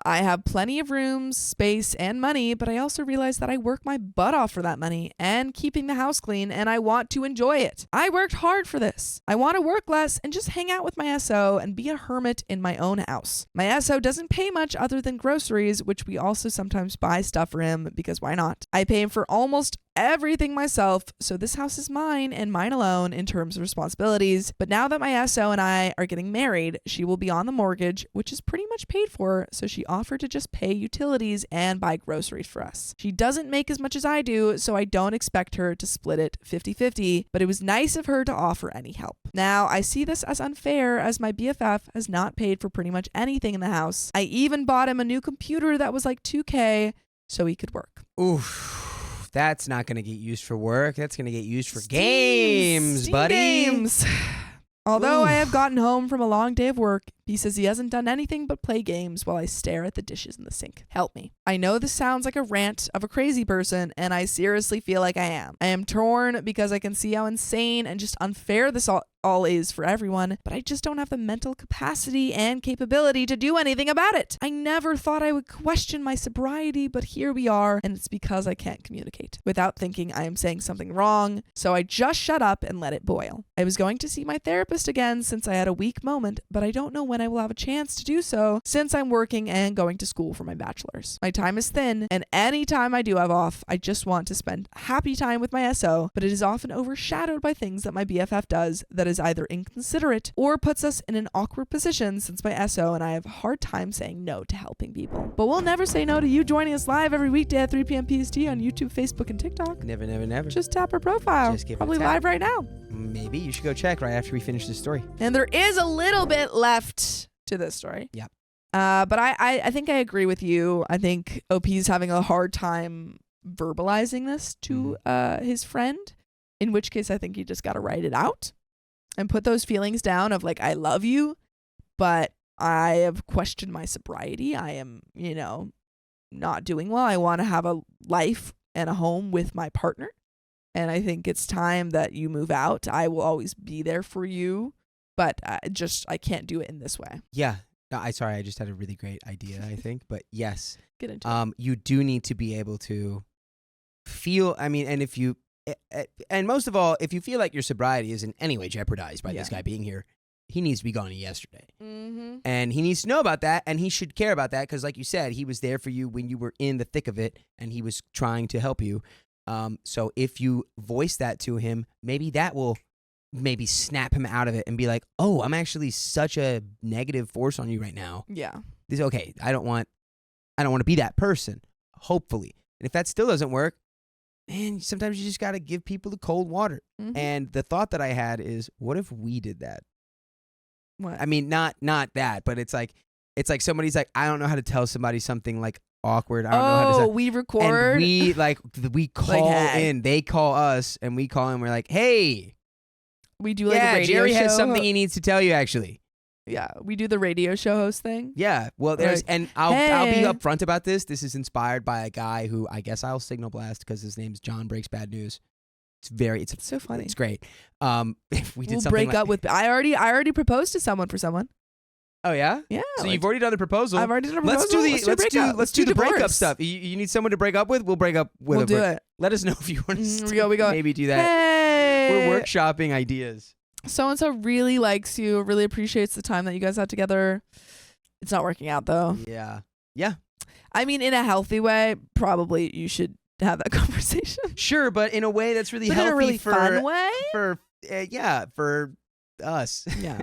I have plenty of rooms, space, and money, but I also realize that I work my butt off for that money and keeping the house clean, and I want to enjoy it. I worked hard for this. I want to work less and just hang out with my SO and be a hermit in my own house. My SO doesn't pay much other than groceries, which we also sometimes buy stuff for him because why not? I pay him for almost everything myself, so this house is mine and mine alone in terms of responsibilities. But now that my SO and I are getting married, she will be on the mortgage, which is pretty much paid for, so she offered to just pay utilities and buy groceries for us. She doesn't make as much as I do, so I don't expect her to split it 50-50, but it was nice of her to offer any help. Now, I see this as unfair as my BFF has not paid for pretty much anything in the house. I even bought him a new computer that was like $2,000 so he could work. Oof. That's not going to get used for work. That's going to get used for games, buddy. Games. Although I have gotten home from a long day of work, He says he hasn't done anything but play games while I stare at the dishes in the sink. Help me. I know this sounds like a rant of a crazy person, and I seriously feel like I am. I am torn because I can see how insane and just unfair this all is for everyone, but I just don't have the mental capacity and capability to do anything about it. I never thought I would question my sobriety, but here we are, and it's because I can't communicate without thinking I am saying something wrong, so I just shut up and let it boil. I was going to see my therapist again since I had a weak moment, but I don't know when I will have a chance to do so since I'm working and going to school for my bachelor's. My time is thin, and any time I do have off, I just want to spend happy time with my SO, but it is often overshadowed by things that my BFF does that is either inconsiderate or puts us in an awkward position since my SO and I have a hard time saying no to helping people. But we'll never say no to you joining us live every weekday at 3 p.m. PST on YouTube, Facebook, and TikTok. Never, never, never. Just tap our profile. Just give it a Probably tap. live right now. Maybe you should go check right after we finish this story. And there is a little bit left to this story. Yep. But I think I agree with you. I think OP's having a hard time verbalizing this to his friend, in which case I think you just got to write it out and put those feelings down of like, I love you, but I have questioned my sobriety. I am, not doing well. I want to have a life and a home with my partner. And I think it's time that you move out. I will always be there for you, but I can't do it in this way. Yeah. No, I just had a really great idea, I think. But yes, Get into it. you do need to be able to feel, and if you, and most of all, if you feel like your sobriety is in any way jeopardized by this guy being here, he needs to be gone yesterday. Mm-hmm. And he needs to know about that, and he should care about that because, like you said, he was there for you when you were in the thick of it, and he was trying to help you. So if you voice that to him, maybe that will maybe snap him out of it and be like, oh, I'm actually such a negative force on you right now. Yeah. This is okay. I don't want to be that person, hopefully. And if that still doesn't work, man, sometimes you just got to give people the cold water. Mm-hmm. And the thought that I had is, what if we did that? What? I mean, not that, but it's like somebody's like, I don't know how to tell somebody something like awkward. I don't know how to say. We record. And we call hey. in. They call us, and we call in. We're like, hey, We do like a yeah, radio Jerry show. has something he needs to tell you. Actually, Yeah, we do the radio show host thing. yeah. Well, We're there's, like, and I'll be hey. upfront about this. This is inspired by a guy who I guess I'll signal blast because his name's John Breaks Bad News. It's So funny. It's great. If we did We'll something break like, up with. I already proposed to someone for someone. Oh yeah. Yeah. So like, you've already done the proposal. I've already done a proposal. Let's do the breakup divorce. stuff. You need someone to break up with. We'll break up with. We'll do it. Let us know if you want to. We go. Maybe do that. Hey. We're workshopping ideas. So and so really likes you. Really appreciates the time that you guys had together. It's not working out though. Yeah. I mean, in a healthy way, probably you should have that conversation. Sure, but in a way that's really But healthy in a really for fun way. for us. Yeah.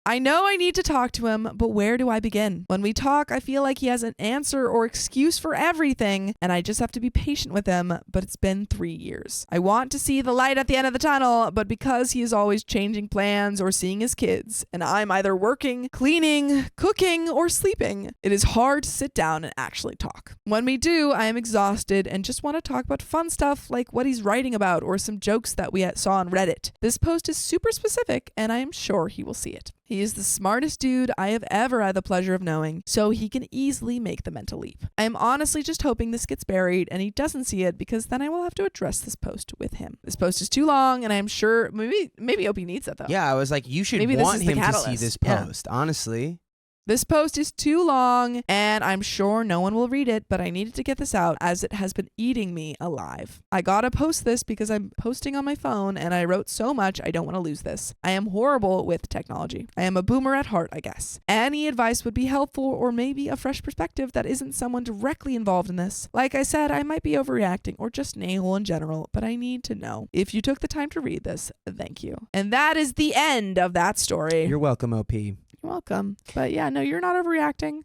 I know I need to talk to him, but where do I begin? When we talk, I feel like he has an answer or excuse for everything, and I just have to be patient with him, but it's been 3 years. I want to see the light at the end of the tunnel, but because he is always changing plans or seeing his kids, and I'm either working, cleaning, cooking, or sleeping, it is hard to sit down and actually talk. When we do, I am exhausted and just want to talk about fun stuff like what he's writing about or some jokes that we saw on Reddit. This post is super specific, and I am sure he will see it. He is the smartest dude I have ever had the pleasure of knowing, so he can easily make the mental leap. I am honestly just hoping this gets buried and he doesn't see it, because then I will have to address this post with him. This post is too long, and I am sure maybe OP needs it though. Yeah, I was like, you should Maybe this want is the him to see catalyst. this Yeah. post. Honestly. This post is too long, and I'm sure no one will read it, but I needed to get this out as it has been eating me alive. I gotta post this because I'm posting on my phone, and I wrote so much I don't want to lose this. I am horrible with technology. I am a boomer at heart, I guess. Any advice would be helpful, or maybe a fresh perspective that isn't someone directly involved in this. Like I said, I might be overreacting or just an a-hole in general, but I need to know. If you took the time to read this, thank you. And that is the end of that story. You're welcome, OP. You're welcome. But yeah, no, you're not overreacting.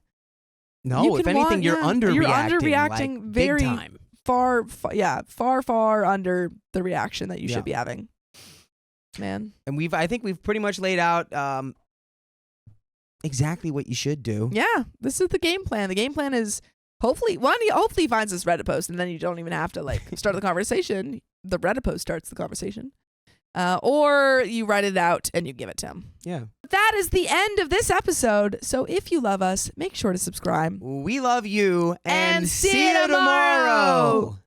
No, You if can anything, want- you're yeah, underreacting. you're underreacting like, very big time. far under the reaction that you Yeah. should be having. Man. And I think we've pretty much laid out exactly what you should do. Yeah, this is the game plan. The game plan is hopefully he finds this Reddit post, and then you don't even have to like start the conversation. The Reddit post starts the conversation. or you write it out and you give it to him. Yeah. That is the end of this episode. So if you love us, make sure to subscribe. We love you And and see see you you tomorrow. tomorrow.